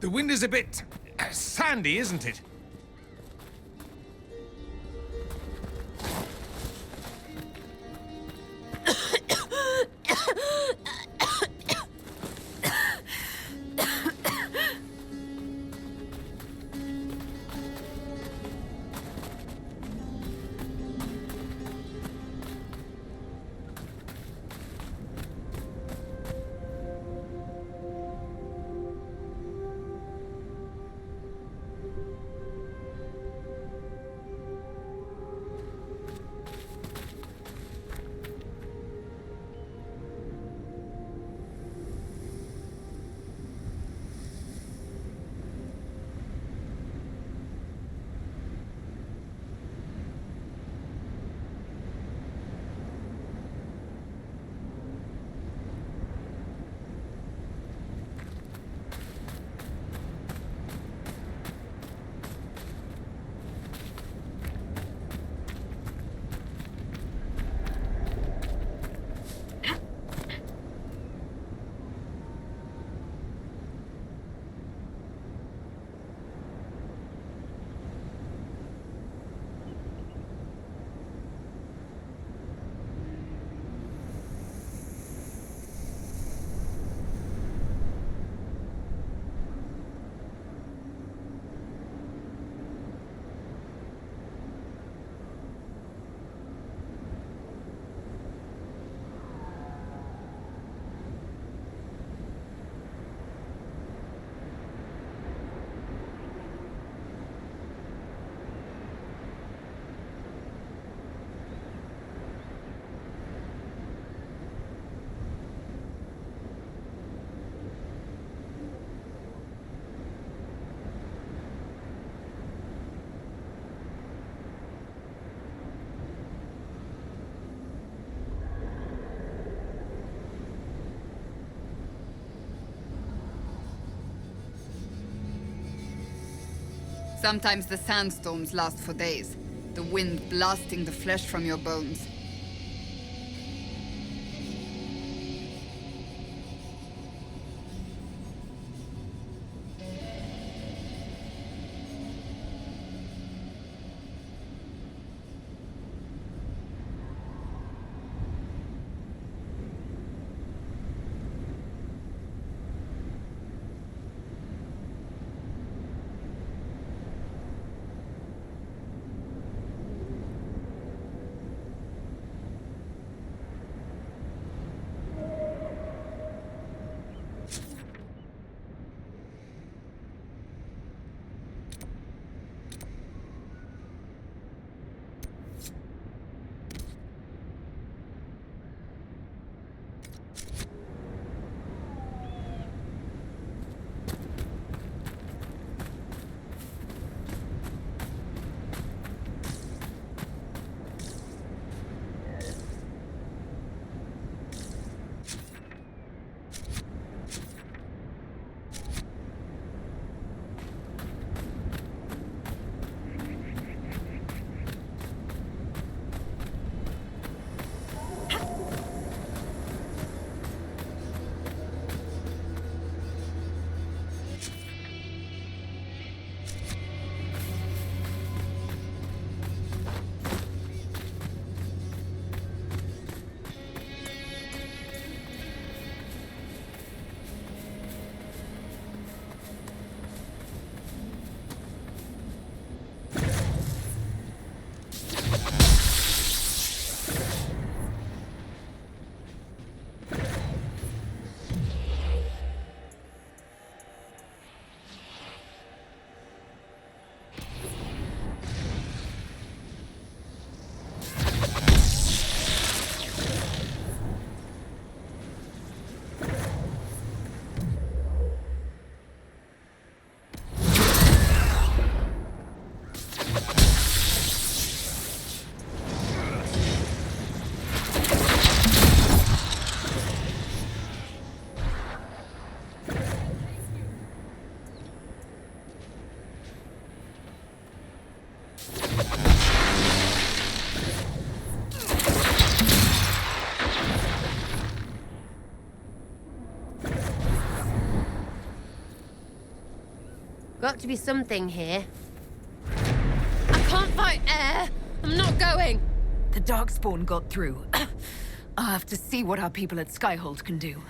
The wind is a bit sandy, isn't it? Sometimes the sandstorms last for days, the wind blasting the flesh from your bones. Got to be something here. I can't fight air! I'm not going! The Darkspawn got through. I'll have to see what our people at Skyhold can do.